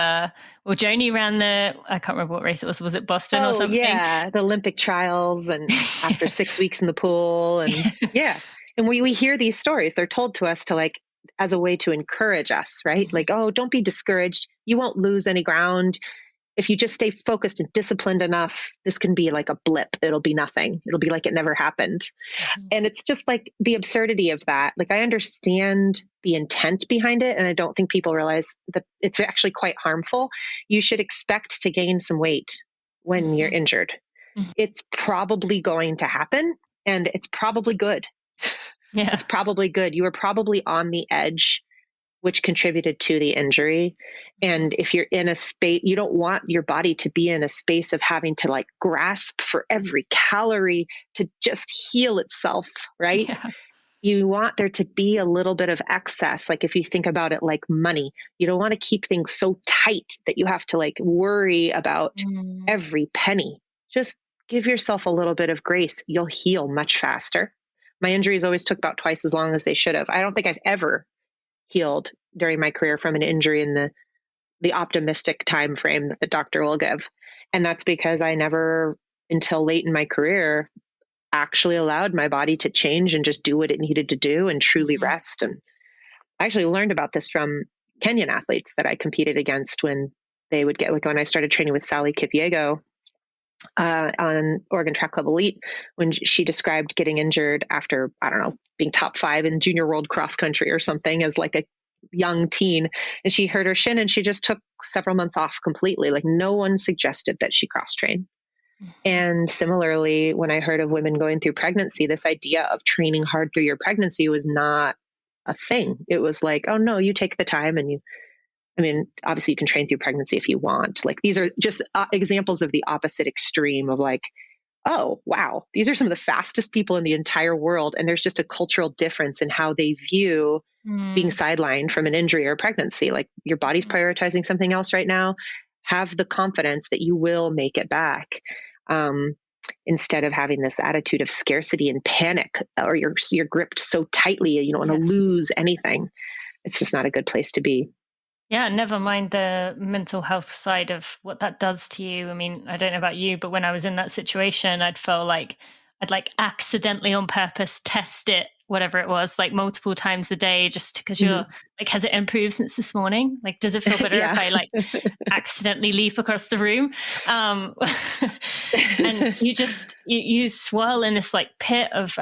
Joni ran I can't remember what race it was. Was it Boston or something? Yeah. The Olympic trials, and after 6 weeks in the pool, and yeah. And we hear these stories, they're told to us to like, as a way to encourage us, right? Like, oh, don't be discouraged. You won't lose any ground. If you just stay focused and disciplined enough, this can be like a blip. It'll be nothing. It'll be like it never happened. Mm-hmm. And it's just like the absurdity of that. Like, I understand the intent behind it, and I don't think people realize that it's actually quite harmful. You should expect to gain some weight when Mm-hmm. you're injured. Mm-hmm. It's probably going to happen, and it's probably good. Yeah. It's probably good. You were probably on the edge, which contributed to the injury. And if you're in a space, you don't want your body to be in a space of having to like grasp for every calorie to just heal itself, right? Yeah. You want there to be a little bit of excess. Like, if you think about it like money, you don't want to keep things so tight that you have to like worry about every penny. Just give yourself a little bit of grace. You'll heal much faster. My injuries always took about twice as long as they should have. I don't think I've ever healed during my career from an injury in the optimistic time frame that the doctor will give. And that's because I never, until late in my career, actually allowed my body to change and just do what it needed to do and truly rest. And I actually learned about this from Kenyan athletes that I competed against when they would get, like when I started training with Sally Kipyego on Oregon Track Club Elite, when she described getting injured after, I don't know, being top 5 in junior world cross country or something as like a young teen, and she hurt her shin and she just took several months off completely. Like no one suggested that she cross train. And similarly, when I heard of women going through pregnancy, this idea of training hard through your pregnancy was not a thing. It was like, oh no, you take the time and obviously you can train through pregnancy if you want. Like these are just examples of the opposite extreme of like, oh, wow, these are some of the fastest people in the entire world. And there's just a cultural difference in how they view being sidelined from an injury or pregnancy. Like your body's prioritizing something else right now. Have the confidence that you will make it back. Instead of having this attitude of scarcity and panic, or you're gripped so tightly, you don't want to lose anything. It's just not a good place to be. Yeah, never mind the mental health side of what that does to you. I mean, I don't know about you, but when I was in that situation, I'd feel like I'd like accidentally on purpose test it, whatever it was, like multiple times a day, just because you're like, has it improved since this morning? Like, does it feel better if I like accidentally leap across the room? And you swirl in this like pit of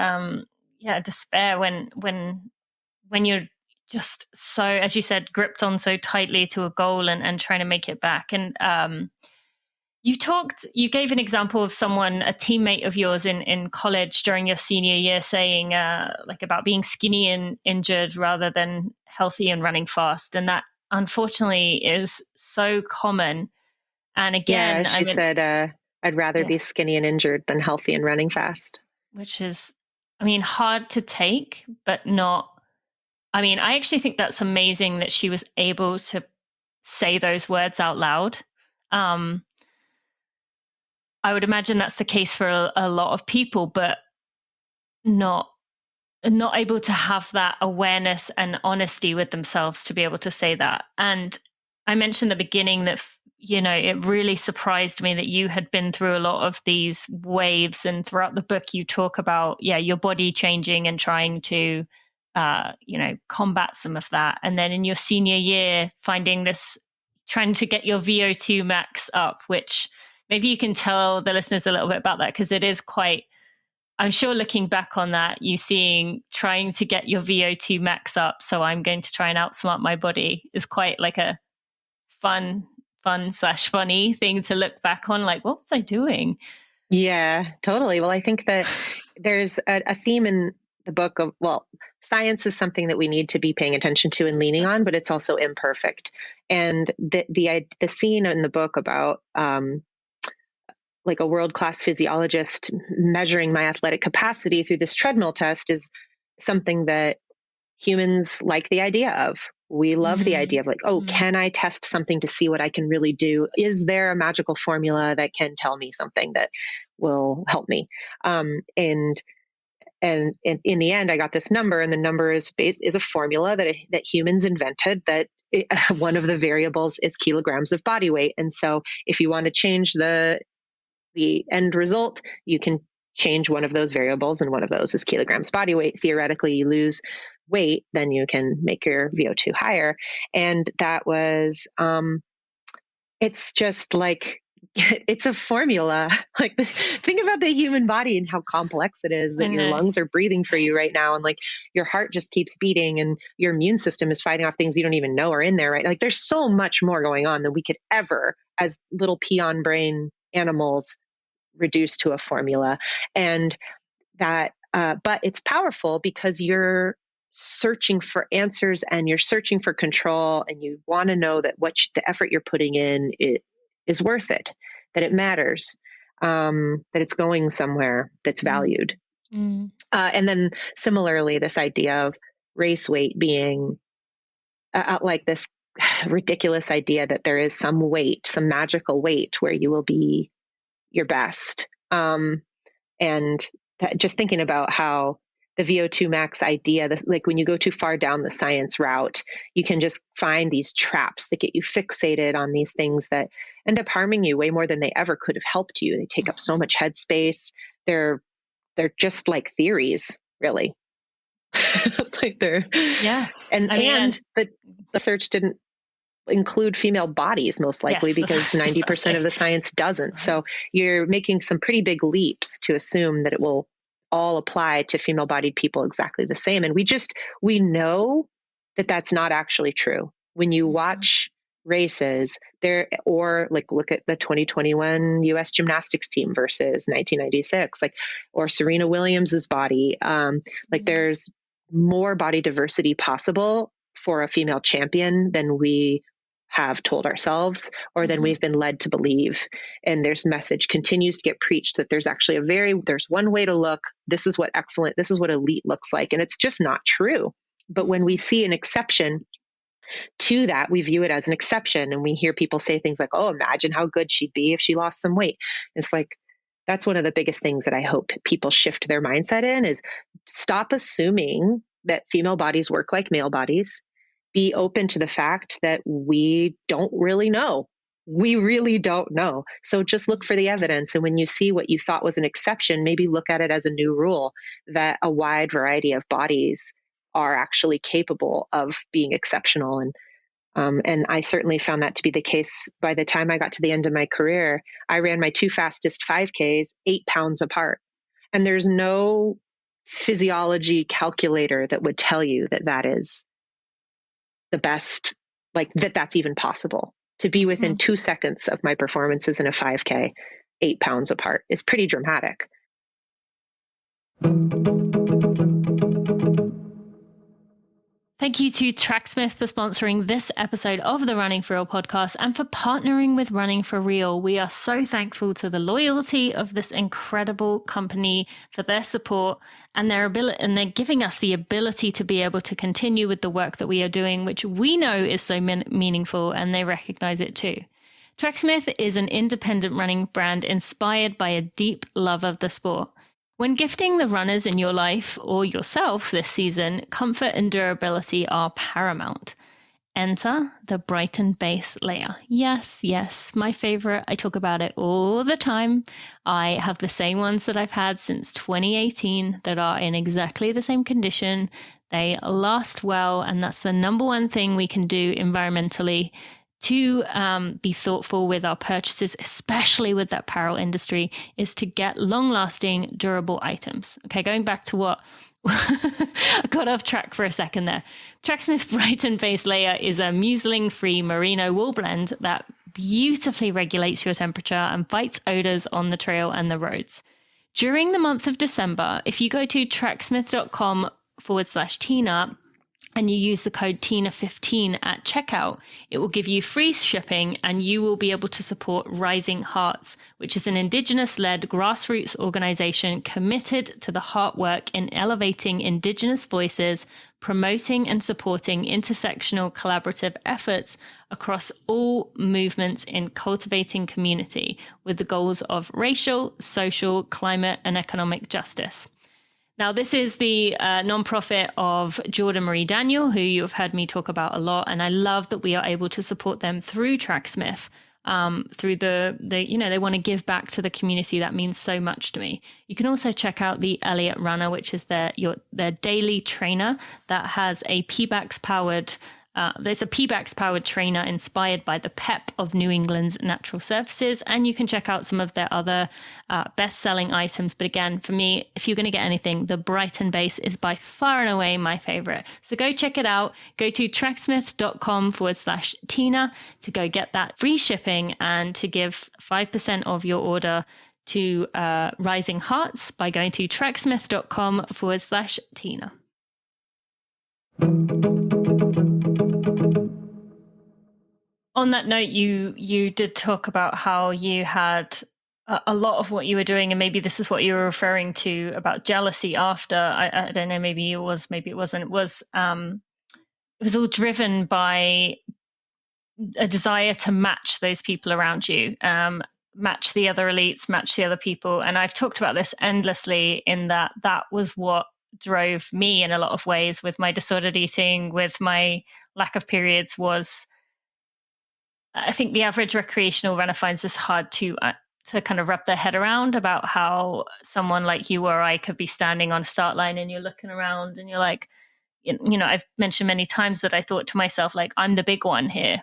despair when you're just so, as you said, gripped on so tightly to a goal and trying to make it back. And you gave an example of someone, a teammate of yours in college during your senior year, saying like about being skinny and injured rather than healthy and running fast. And that unfortunately is so common. And again, she said, I'd rather be skinny and injured than healthy and running fast. Which is, hard to take, but not, I actually think that's amazing that she was able to say those words out loud. I would imagine that's the case for a lot of people, but not able to have that awareness and honesty with themselves to be able to say that. And I mentioned at the beginning that, it really surprised me that you had been through a lot of these waves, and throughout the book you talk about, your body changing and trying to, combat some of that. And then in your senior year, trying to get your VO2 max up, which maybe you can tell the listeners a little bit about that, because it is quite, I'm sure looking back on that, trying to get your VO2 max up, so I'm going to try and outsmart my body, is quite like a fun/funny thing to look back on. Like, what was I doing? Yeah, totally. Well, I think that there's a theme in the book of, science is something that we need to be paying attention to and leaning on, but it's also imperfect. And the scene in the book about like a world-class physiologist measuring my athletic capacity through this treadmill test is something that humans like the idea of. We love the idea of like, can I test something to see what I can really do? Is there a magical formula that can tell me something that will help me? And in the end, I got this number, and the number is a formula that humans invented, that one of the variables is kilograms of body weight. And so if you want to change the end result, you can change one of those variables, and one of those is kilograms body weight. Theoretically, you lose weight, then you can make your VO2 higher. And that was, it's just like, it's a formula. Like, think about the human body and how complex it is, that your lungs are breathing for you right now. And like your heart just keeps beating, and your immune system is fighting off things you don't even know are in there, right? Like there's so much more going on than we could ever, as little peon brain animals, reduce to a formula. And that, but it's powerful because you're searching for answers and you're searching for control, and you want to know that the effort you're putting in is worth it, that it matters, that it's going somewhere that's valued. And then similarly, this idea of race weight being like this ridiculous idea that there is some weight, some magical weight where you will be your best. And just thinking about how the VO2 max idea, like when you go too far down the science route, you can just find these traps that get you fixated on these things that end up harming you way more than they ever could have helped you. They take up so much headspace. They're just like theories, really. Like they're, yeah. And the research didn't include female bodies, most likely, Yes, because 90% of the science doesn't. So you're making some pretty big leaps to assume that it will all apply to female bodied people exactly the same. And we know that that's not actually true. When you watch races there, or like look at the 2021 US gymnastics team versus 1996, like, or Serena Williams's body, like there's more body diversity possible for a female champion than we have told ourselves or than we've been led to believe. And there's message continues to get preached that there's actually there's one way to look. This is what elite looks like. And it's just not true. But when we see an exception to that, we view it as an exception. And we hear people say things like, oh, imagine how good she'd be if she lost some weight. It's like, that's one of the biggest things that I hope people shift their mindset in is stop assuming that female bodies work like male bodies. Be open to the fact that we don't really know. We really don't know. So just look for the evidence. And when you see what you thought was an exception, maybe look at it as a new rule that a wide variety of bodies are actually capable of being exceptional. And I certainly found that to be the case by the time I got to the end of my career. I ran my 2 fastest 5Ks 8 pounds apart. And there's no physiology calculator that would tell you that that is the best, like that's even possible. To be within 2 seconds of my performances in a 5K 8 pounds apart is pretty dramatic. Thank you to Tracksmith for sponsoring this episode of the Running for Real podcast and for partnering with Running for Real. We are so thankful to the loyalty of this incredible company for their support and their ability, and they're giving us the ability to be able to continue with the work that we are doing, which we know is so meaningful, and they recognize it too. Tracksmith is an independent running brand inspired by a deep love of the sport. When gifting the runners in your life or yourself this season, comfort and durability are paramount. Enter the Brighton base layer. Yes, my favorite. I talk about it all the time. I have the same ones that I've had since 2018 that are in exactly the same condition. They last well, and that's the number one thing we can do environmentally to be thoughtful with our purchases, especially with that apparel industry, is to get long-lasting, durable items. Okay, going back to what I got off track for a second there. Tracksmith Brighton Base Layer is a museling-free merino wool blend that beautifully regulates your temperature and fights odors on the trail and the roads. During the month of December, if you go to tracksmith.com/Tina, and you use the code TINA15 at checkout, it will give you free shipping and you will be able to support Rising Hearts, which is an Indigenous-led grassroots organization committed to the heart work in elevating Indigenous voices, promoting and supporting intersectional collaborative efforts across all movements in cultivating community with the goals of racial, social, climate, and economic justice. Now, this is the nonprofit of Jordan Marie Daniel, who you have heard me talk about a lot. And I love that we are able to support them through Tracksmith, through they want to give back to the community. That means so much to me. You can also check out the Elliott Runner, which is their daily trainer that has a PBAX powered there's a PBAX powered trainer inspired by the PEP of New England's natural surfaces, and you can check out some of their other best-selling items. But again, for me, if you're going to get anything, the Brighton base is by far and away my favorite. So go check it out. Go to tracksmith.com/Tina to go get that free shipping and to give 5% of your order to Rising Hearts by going to tracksmith.com/Tina. On that note, you did talk about how you had a lot of what you were doing, and maybe this is what you were referring to about jealousy after. I don't know, maybe it was, maybe it wasn't. It was all driven by a desire to match those people around you. match the other elites, match the other people. And I've talked about this endlessly, in that was what drove me in a lot of ways with my disordered eating, with my lack of periods. Was, I think the average recreational runner finds this hard to kind of wrap their head around, about how someone like you or I could be standing on a start line and you're looking around and you're like, I've mentioned many times that I thought to myself, like, I'm the big one here.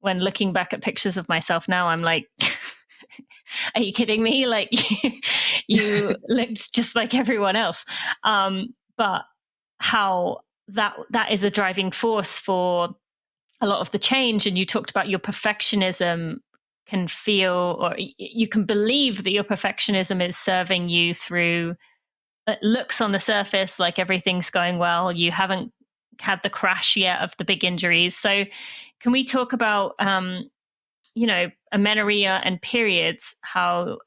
When looking back at pictures of myself now, I'm like, are you kidding me? Like, you looked just like everyone else. But how that is a driving force for a lot of the change. And you talked about your perfectionism can feel, or you can believe that your perfectionism is serving you through. It looks on the surface like everything's going well. You haven't had the crash yet of the big injuries. So can we talk about, amenorrhea and periods, how,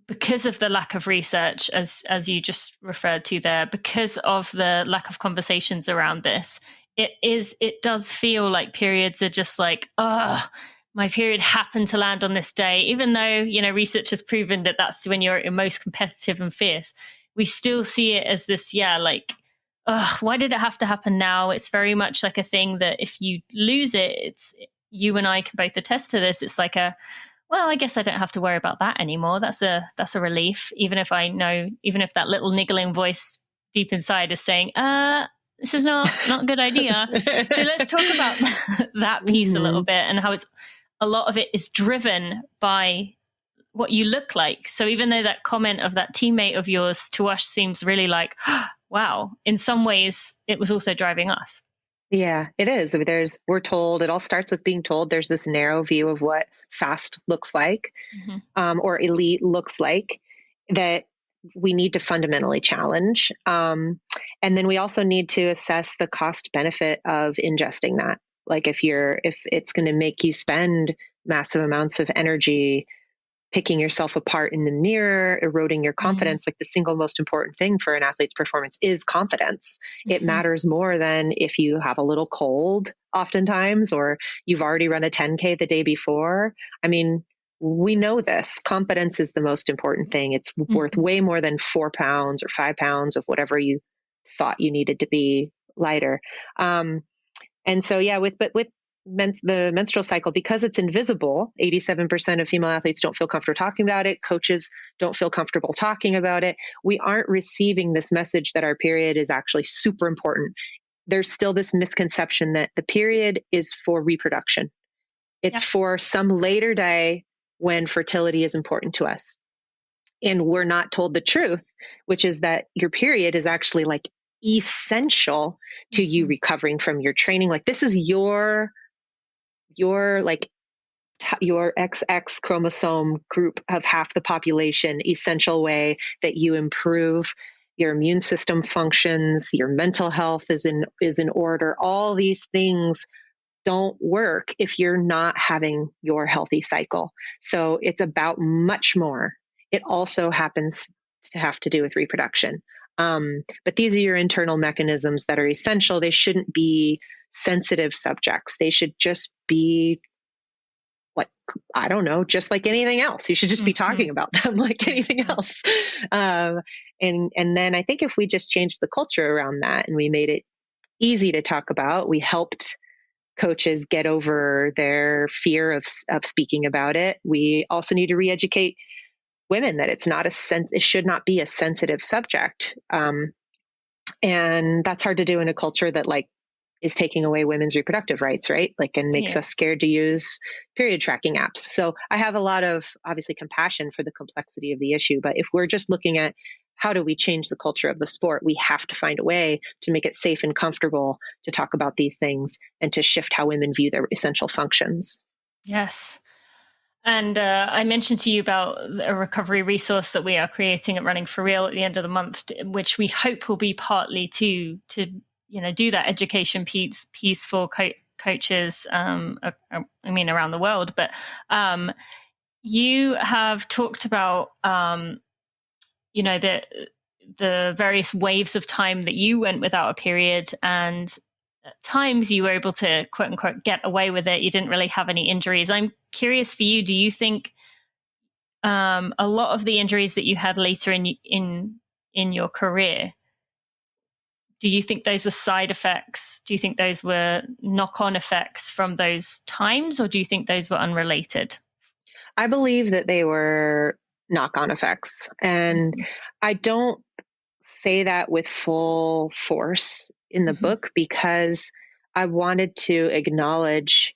because of the lack of research, as you just referred to there, because of the lack of conversations around this, it does feel like periods are just like, oh, my period happened to land on this day, even though, research has proven that that's when you're most competitive and fierce. We still see it as this, like, oh, why did it have to happen now? It's very much like a thing that if you lose it, it's, you and I can both attest to this. It's like well, I guess I don't have to worry about that anymore. That's a relief, even if that little niggling voice deep inside is saying, this is not a good idea. So let's talk about that piece a little bit, and how a lot of it is driven by what you look like. So even though that comment of that teammate of yours to us seems really like, wow, in some ways it was also driving us. Yeah, it is. I mean, we're told, it all starts with being told there's this narrow view of what fast looks like, or elite looks like, that we need to fundamentally challenge. And then we also need to assess the cost benefit of ingesting that. Like if it's going to make you spend massive amounts of energy picking yourself apart in the mirror, eroding your confidence, like the single most important thing for an athlete's performance is confidence. It matters more than if you have a little cold oftentimes, or you've already run a 10K the day before. I mean, we know this. Confidence is the most important thing. It's worth way more than 4 pounds or 5 pounds of whatever you thought you needed to be lighter. And so, yeah, with the menstrual cycle, because it's invisible, 87% of female athletes don't feel comfortable talking about it. Coaches don't feel comfortable talking about it. We aren't receiving this message that our period is actually super important. There's still this misconception that the period is for reproduction. It's for some later day when fertility is important to us. And we're not told the truth, which is that your period is actually like essential to you recovering from your training. Like this is your XX chromosome group of half the population, essential way that you improve your immune system functions, your mental health is in order. All these things don't work if you're not having your healthy cycle. So it's about much more. It also happens to have to do with reproduction. But these are your internal mechanisms that are essential. They shouldn't be sensitive subjects. They should just be like, I don't know, just like anything else. You should just be talking about them like anything else. And then I think if we just changed the culture around that and we made it easy to talk about, we helped coaches get over their fear of speaking about it. We also need to re-educate women that it should not be a sensitive subject. And that's hard to do in a culture that is taking away women's reproductive rights, right? And makes us scared to use period tracking apps. So I have a lot of obviously compassion for the complexity of the issue, but if we're just looking at how do we change the culture of the sport, we have to find a way to make it safe and comfortable to talk about these things and to shift how women view their essential functions. Yes. And I mentioned to you about a recovery resource that we are creating at Running for Real at the end of the month, which we hope will be partly to do that education piece for coaches. Around the world. But you have talked about the various waves of time that you went without a period, and times you were able to quote unquote get away with it. You didn't really have any injuries. I'm curious for you. Do you think a lot of the injuries that you had later in your career, do you think those were side effects? Do you think those were knock-on effects from those times, or do you think those were unrelated? I believe that they were knock-on effects. And I don't say that with full force in the book because I wanted to acknowledge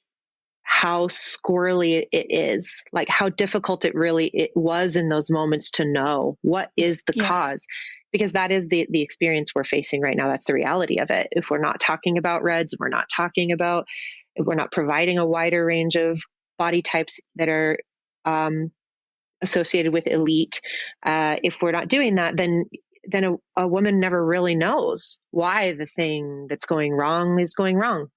how squirrely it is, like how difficult it was in those moments to know what is the cause, because that is the experience we're facing right now. That's the reality of it. If we're not talking about REDS, if we're not providing a wider range of body types that are associated with elite, if we're not doing that, then a woman never really knows why the thing that's going wrong is going wrong.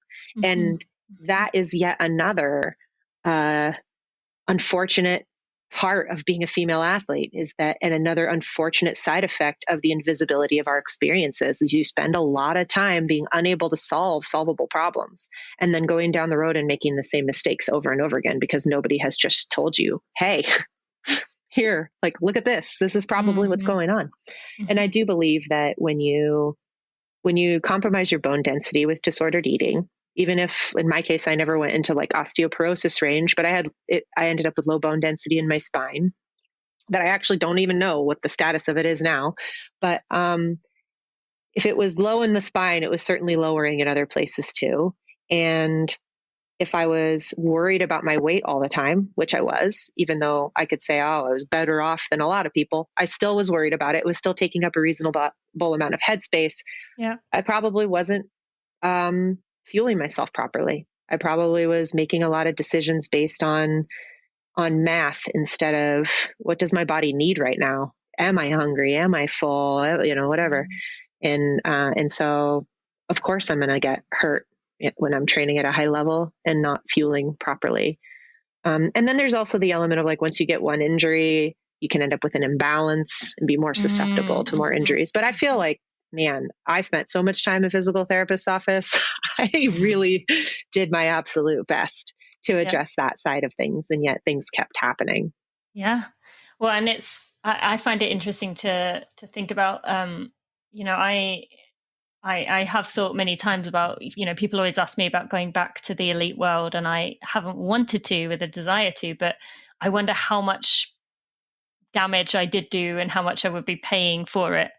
And that is yet another unfortunate part of being a female athlete, is that, and another unfortunate side effect of the invisibility of our experiences is you spend a lot of time being unable to solve solvable problems and then going down the road and making the same mistakes over and over again because nobody has just told you, hey, here, like, look at this. This is probably what's going on. And I do believe that when you compromise your bone density with disordered eating, even if in my case, I never went into like osteoporosis range, but I ended up with low bone density in my spine that I actually don't even know what the status of it is now. But if it was low in the spine, it was certainly lowering in other places too. And if I was worried about my weight all the time, which I was, even though I could say, oh, I was better off than a lot of people, I still was worried about it. It was still taking up a reasonable amount of headspace. Yeah. I probably wasn't fueling myself properly. I probably was making a lot of decisions based on math instead of what does my body need right now? Am I hungry? Am I full? Whatever. And so of course I'm going to get hurt when I'm training at a high level and not fueling properly. And then there's also the element of like, once you get one injury, you can end up with an imbalance and be more susceptible to more injuries. But I feel like, man, I spent so much time in physical therapist's office. I really did my absolute best to address that side of things. And yet things kept happening. Yeah. Well, and I find it interesting to think about, I have thought many times about, people always ask me about going back to the elite world, and I haven't wanted to with a desire to, but I wonder how much damage I did do and how much I would be paying for it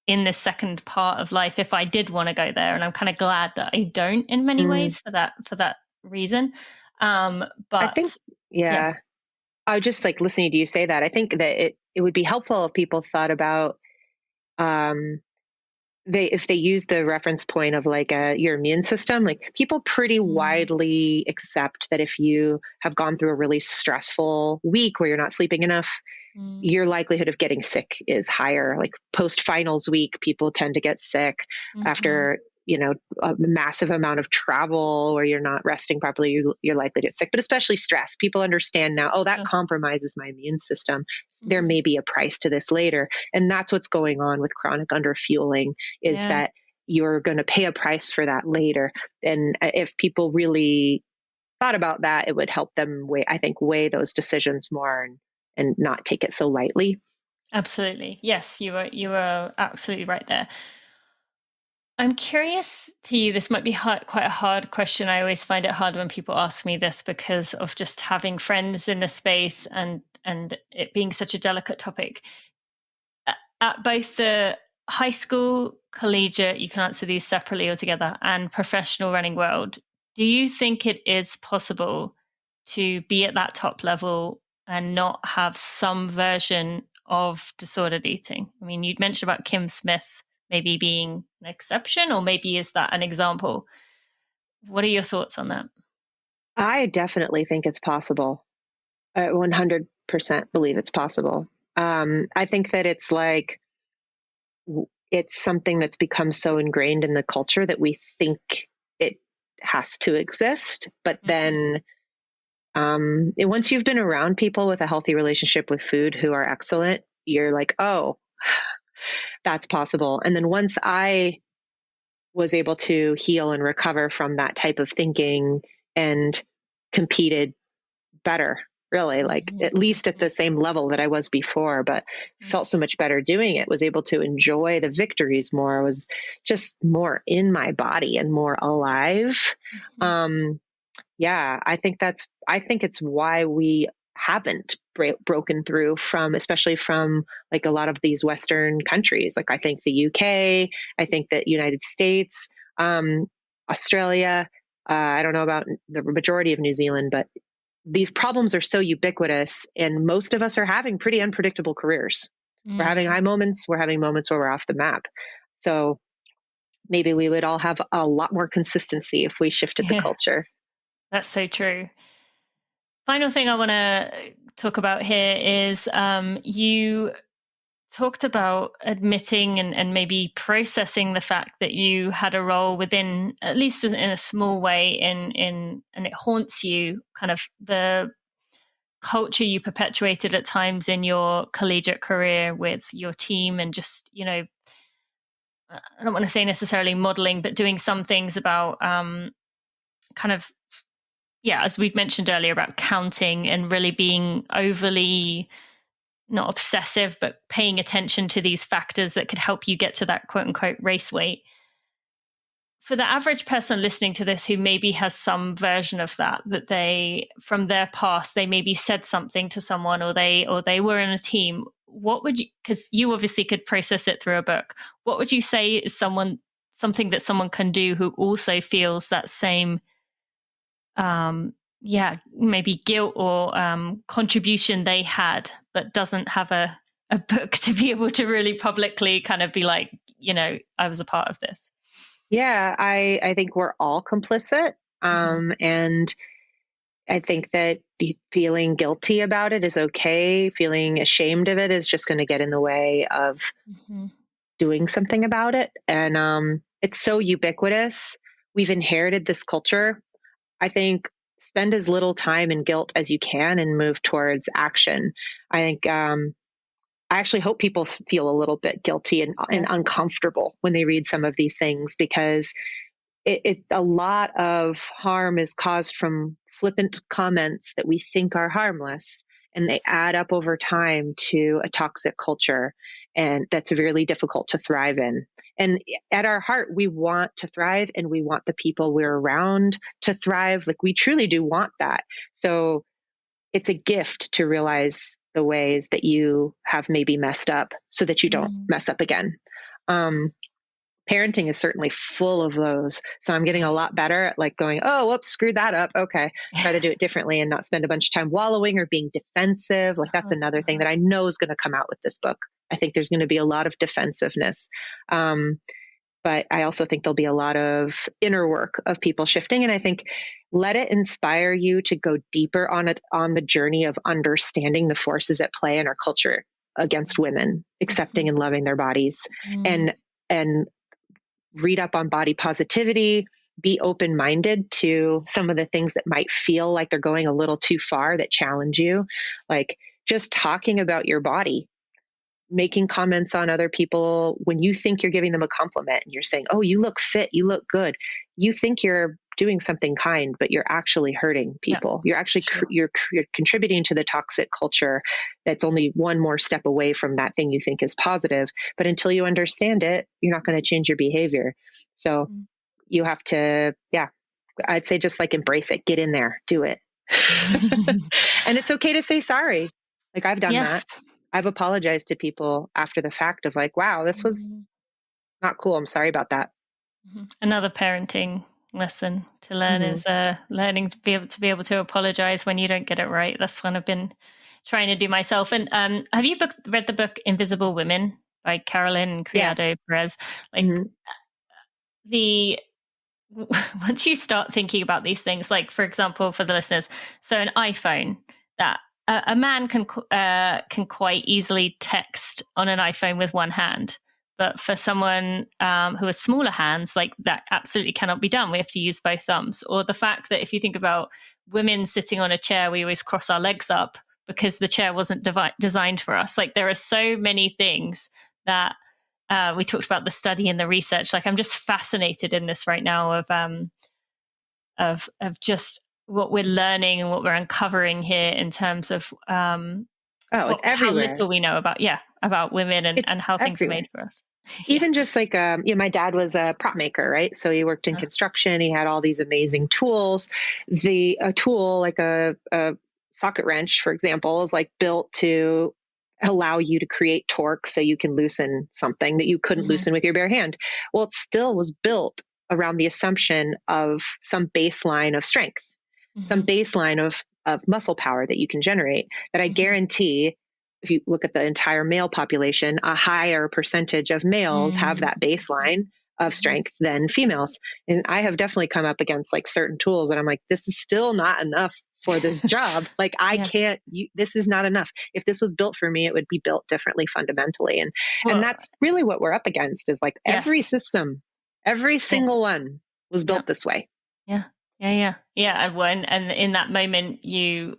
in this second part of life if I did want to go there. And I'm kind of glad that I don't in many ways for that reason. But I think, I was just like listening to you say that. I think that it would be helpful if people thought about, if they use the reference point of like your immune system, like people pretty widely accept that if you have gone through a really stressful week where you're not sleeping enough, your likelihood of getting sick is higher. Like post finals week, people tend to get sick after, a massive amount of travel where you're not resting properly, you're likely to get sick, but especially stress. People understand now, oh, that compromises my immune system. There may be a price to this later. And that's what's going on with chronic underfueling is that you're going to pay a price for that later. And if people really thought about that, it would help them weigh those decisions more and not take it so lightly. Absolutely. Yes, you were absolutely right there. I'm curious to you, this might be quite a hard question. I always find it hard when people ask me this because of just having friends in the space and it being such a delicate topic. At both the high school, collegiate, you can answer these separately or together, and professional running world, do you think it is possible to be at that top level and not have some version of disordered eating? I mean, you'd mentioned about Kim Smith maybe being an exception, or maybe is that an example? What are your thoughts on that? I definitely think it's possible. I 100% believe it's possible. I think that it's something that's become so ingrained in the culture that we think it has to exist. But then once you've been around people with a healthy relationship with food who are excellent, you're like, oh, that's possible. And then once I was able to heal and recover from that type of thinking and competed better, really, like at least at the same level that I was before, but felt so much better doing it, was able to enjoy the victories more, was just more in my body and more alive. Yeah, I think it's why we haven't broken through from, especially from like a lot of these Western countries. Like I think the UK, I think that United States, Australia, I don't know about the majority of New Zealand, but these problems are so ubiquitous, and most of us are having pretty unpredictable careers. We're having high moments. We're having moments where we're off the map. So maybe we would all have a lot more consistency if we shifted the culture. That's so true. Final thing I want to talk about here is you talked about admitting and maybe processing the fact that you had a role within, at least in a small way, in and it haunts you, kind of the culture you perpetuated at times in your collegiate career with your team, and just, you know, I don't want to say necessarily modeling, but doing some things about kind of, yeah, as we've mentioned earlier, about counting and really being overly, not obsessive, but paying attention to these factors that could help you get to that quote unquote race weight. For the average person listening to this who maybe has some version of that they, from their past, they maybe said something to someone, or they were in a team, what would you, because you obviously could process it through a book, what would you say is something that someone can do who also feels that same maybe guilt or contribution they had, but doesn't have a book to be able to really publicly kind of be like, you know, I was a part of this? Yeah, I think we're all complicit. And I think that feeling guilty about it is okay. Feeling ashamed of it is just going to get in the way of doing something about it. And it's so ubiquitous. We've inherited this culture. I think spend as little time in guilt as you can and move towards action. I think I actually hope people feel a little bit guilty and uncomfortable when they read some of these things, because a lot of harm is caused from flippant comments that we think are harmless, and they add up over time to a toxic culture, and that's really difficult to thrive in. And at our heart, we want to thrive, and we want the people we're around to thrive. Like we truly do want that. So it's a gift to realize the ways that you have maybe messed up so that you don't mess up again. Parenting is certainly full of those. So I'm getting a lot better at like going, oh, whoops, screwed that up. Okay. Try to do it differently and not spend a bunch of time wallowing or being defensive. Like that's another thing that I know is going to come out with this book. I think there's going to be a lot of defensiveness. But I also think there'll be a lot of inner work of people shifting. And I think let it inspire you to go deeper on the journey of understanding the forces at play in our culture against women, accepting and loving their bodies, and read up on body positivity, be open-minded to some of the things that might feel like they're going a little too far, that challenge you. Like just talking about your body, making comments on other people when you think you're giving them a compliment and you're saying, oh, you look fit, you look good. You think you're doing something kind, but you're actually hurting people. Yeah, you're actually, you're contributing to the toxic culture that's only one more step away from that thing you think is positive. But until you understand it, you're not going to change your behavior. So you have to, I'd say just like embrace it, get in there, do it. And it's okay to say sorry. Like I've done that. I've apologized to people after the fact of like, wow, this was not cool. I'm sorry about that. Another parenting lesson to learn is learning to be able to apologize when you don't get it right. That's what I've been trying to do myself. And have you read the book Invisible Women by Carolyn Criado Perez? Like once you start thinking about these things, like for example, for the listeners, so an iPhone, that a man can quite easily text on an iPhone with one hand. But for someone who has smaller hands, like that absolutely cannot be done. We have to use both thumbs. Or the fact that if you think about women sitting on a chair, we always cross our legs up because the chair wasn't designed for us. Like there are so many things that we talked about the study and the research. Like, I'm just fascinated in this right now of just what we're learning and what we're uncovering here in terms of it's how everywhere. little we know about women and how things are made for us. Even just like, my dad was a prop maker, right? So he worked in construction. He had all these amazing tools. A tool like a socket wrench, for example, is like built to allow you to create torque so you can loosen something that you couldn't loosen with your bare hand. Well, it still was built around the assumption of some baseline of strength, some baseline of muscle power that you can generate, that I guarantee, if you look at the entire male population, a higher percentage of males have that baseline of strength than females. And I have definitely come up against like certain tools and I'm like, this is still not enough for this job. Like I can't, this is not enough. If this was built for me, it would be built differently fundamentally. And that's really what we're up against, is like every system, every single one was built this way. Yeah. And in that moment you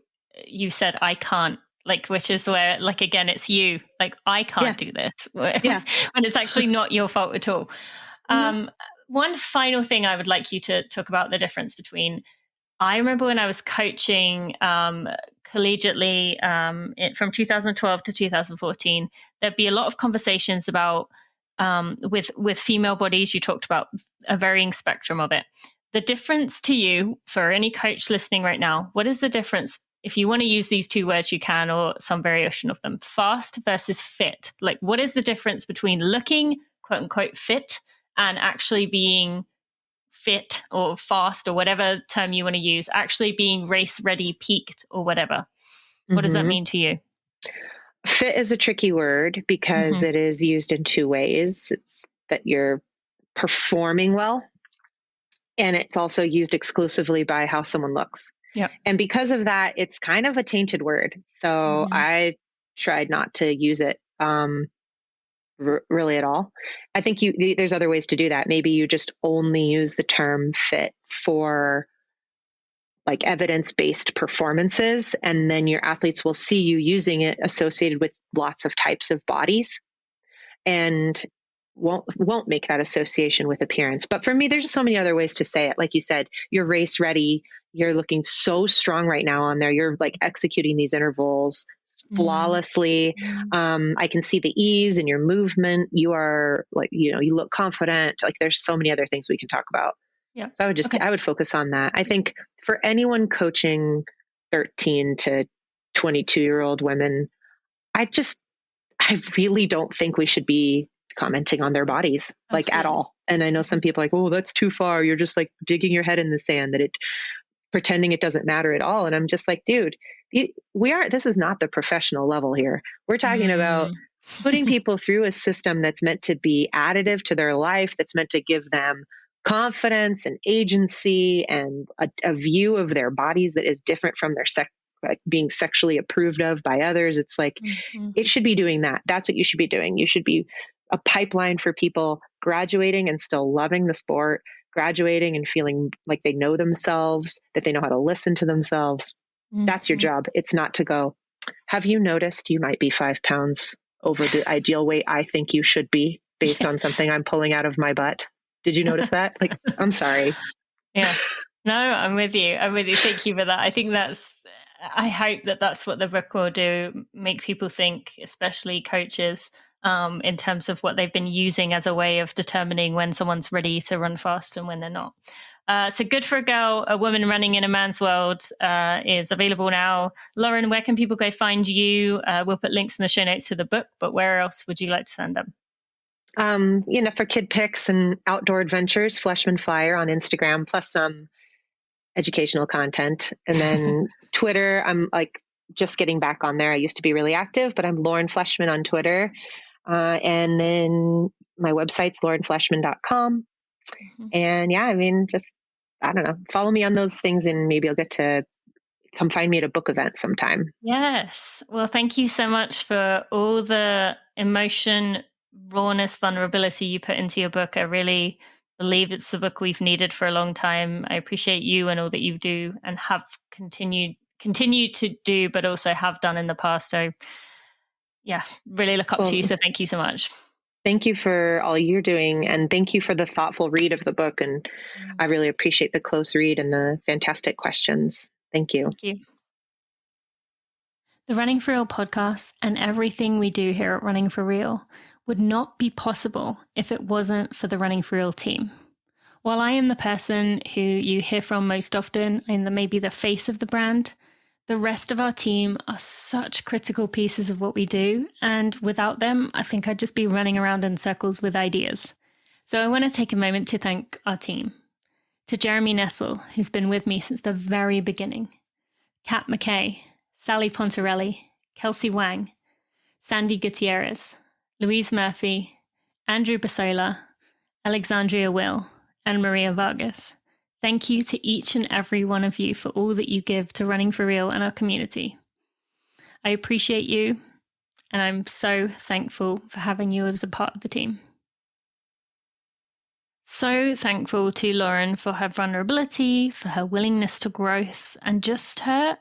said, I can't, like, which is where, like, again, it's you, like, I can't do this when it's actually not your fault at all. One final thing I would like you to talk about the difference between, I remember when I was coaching collegiately from 2012 to 2014, there'd be a lot of conversations about with female bodies. You talked about a varying spectrum of it. The difference to you, for any coach listening right now, what is the difference? If you want to use these two words, you can, or some variation of them: fast versus fit. Like, what is the difference between looking quote unquote fit and actually being fit or fast, or whatever term you want to use, actually being race ready, peaked, or whatever? What does that mean to you? Fit is a tricky word because it is used in two ways. It's that you're performing well, and it's also used exclusively by how someone looks. Yeah. And because of that, it's kind of a tainted word. So I tried not to use it really at all. I think there's other ways to do that. Maybe you just only use the term fit for like evidence-based performances, and then your athletes will see you using it associated with lots of types of bodies, and won't make that association with appearance. But for me, there's just so many other ways to say it. Like you said, you're race ready. You're looking so strong right now on there. You're like executing these intervals flawlessly. I can see the ease in your movement. You are like, you look confident. Like, there's so many other things we can talk about. Yeah. So I would focus on that. I think for anyone coaching 13 to 22-year-old women, I really don't think we should be commenting on their bodies like at all. And I know some people are like, oh, that's too far. You're just like digging your head in the sand, pretending it doesn't matter at all. And I'm just like, dude, this is not the professional level here. We're talking about putting people through a system that's meant to be additive to their life, that's meant to give them confidence and agency and a view of their bodies that is different from their like being sexually approved of by others. It's like, it should be doing that. That's what you should be doing. You should be a pipeline for people graduating and still loving the sport, graduating and feeling like they know themselves, that they know how to listen to themselves. That's your job. It's not to go, have you noticed you might be 5 pounds over the ideal weight I think you should be based on something I'm pulling out of my butt? Did you notice that? Like, I'm sorry. Yeah. No, I'm with you. Thank you for that. I think I hope that's what the book will do, make people think, especially coaches, in terms of what they've been using as a way of determining when someone's ready to run fast and when they're not. So Good for a Girl, a woman running in a man's world, is available now. Lauren, where can people go find you? We'll put links in the show notes to the book, but where else would you like to send them? For kid pics and outdoor adventures, Fleshman Flyer on Instagram, plus some educational content. And then Twitter, I'm like just getting back on there. I used to be really active, but I'm Lauren Fleshman on Twitter. And then my website's laurenfleshman.com. And I don't know, follow me on those things and maybe I'll get to come find me at a book event sometime. Yes. Well, thank you so much for all the emotion, rawness, vulnerability you put into your book. I really believe it's the book we've needed for a long time. I appreciate you and all that you do and have continued to do, but also have done in the past. So yeah, really look up to you. So thank you so much. Thank you for all you're doing, and thank you for the thoughtful read of the book. And I really appreciate the close read and the fantastic questions. Thank you. Thank you. The Running for Real podcast and everything we do here at Running for Real would not be possible if it wasn't for the Running for Real team. While I am the person who you hear from most often and maybe the face of the brand, the rest of our team are such critical pieces of what we do, and without them, I think I'd just be running around in circles with ideas. So I want to take a moment to thank our team. To Jeremy Nessel, who's been with me since the very beginning, Kat McKay, Sally Pontarelli, Kelsey Wang, Sandy Gutierrez, Louise Murphy, Andrew Basola, Alexandria Will, and Maria Vargas. Thank you to each and every one of you for all that you give to Running for Real and our community. I appreciate you, and I'm so thankful for having you as a part of the team. So thankful to Lauren for her vulnerability, for her willingness to growth, and just her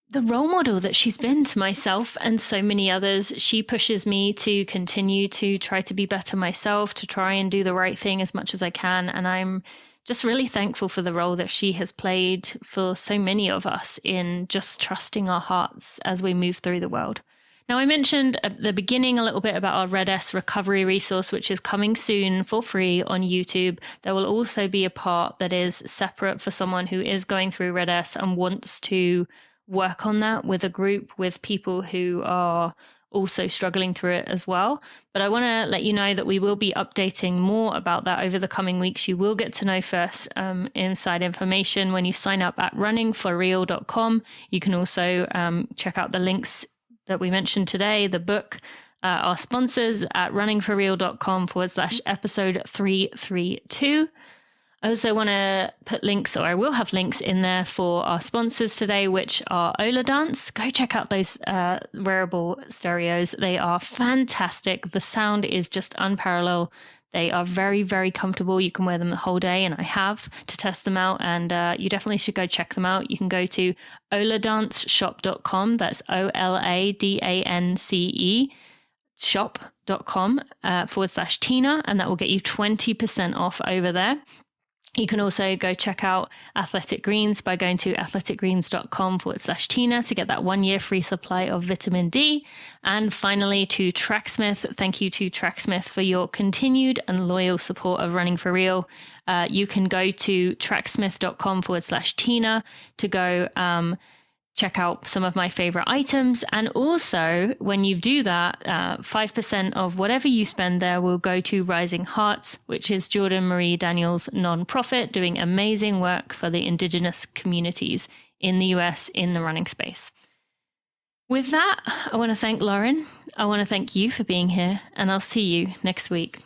the role model that she's been to myself and so many others. She pushes me to continue to try to be better myself, to try and do the right thing as much as I can. And I'm just really thankful for the role that she has played for so many of us in just trusting our hearts as we move through the world. Now, I mentioned at the beginning a little bit about our Red S recovery resource, which is coming soon for free on YouTube. There will also be a part that is separate for someone who is going through Red S and wants to work on that with a group, with people who are also struggling through it as well. But I want to let you know that we will be updating more about that over the coming weeks. You will get to know first inside information when you sign up at runningforreal.com. You can also check out the links that we mentioned today, the book, our sponsors at runningforreal.com/episode 332. I also want to put links, or I will have links in there for our sponsors today, which are Oladance. Go check out those wearable stereos. They are fantastic. The sound is just unparalleled. They are very, very comfortable. You can wear them the whole day, and I have to test them out, and you definitely should go check them out. You can go to oladanceshop.com. That's OLADANCE shop.com /Tina, and that will get you 20% off over there. You can also go check out Athletic Greens by going to athleticgreens.com /Tina to get that 1 year free supply of vitamin D. And finally, to Tracksmith. Thank you to Tracksmith for your continued and loyal support of Running for Real. You can go to tracksmith.com /Tina to go check out some of my favorite items. And also, when you do that, 5% of whatever you spend there will go to Rising Hearts, which is Jordan Marie Daniels' nonprofit doing amazing work for the Indigenous communities in the US in the running space. With that, I want to thank Lauren. I want to thank you for being here, and I'll see you next week.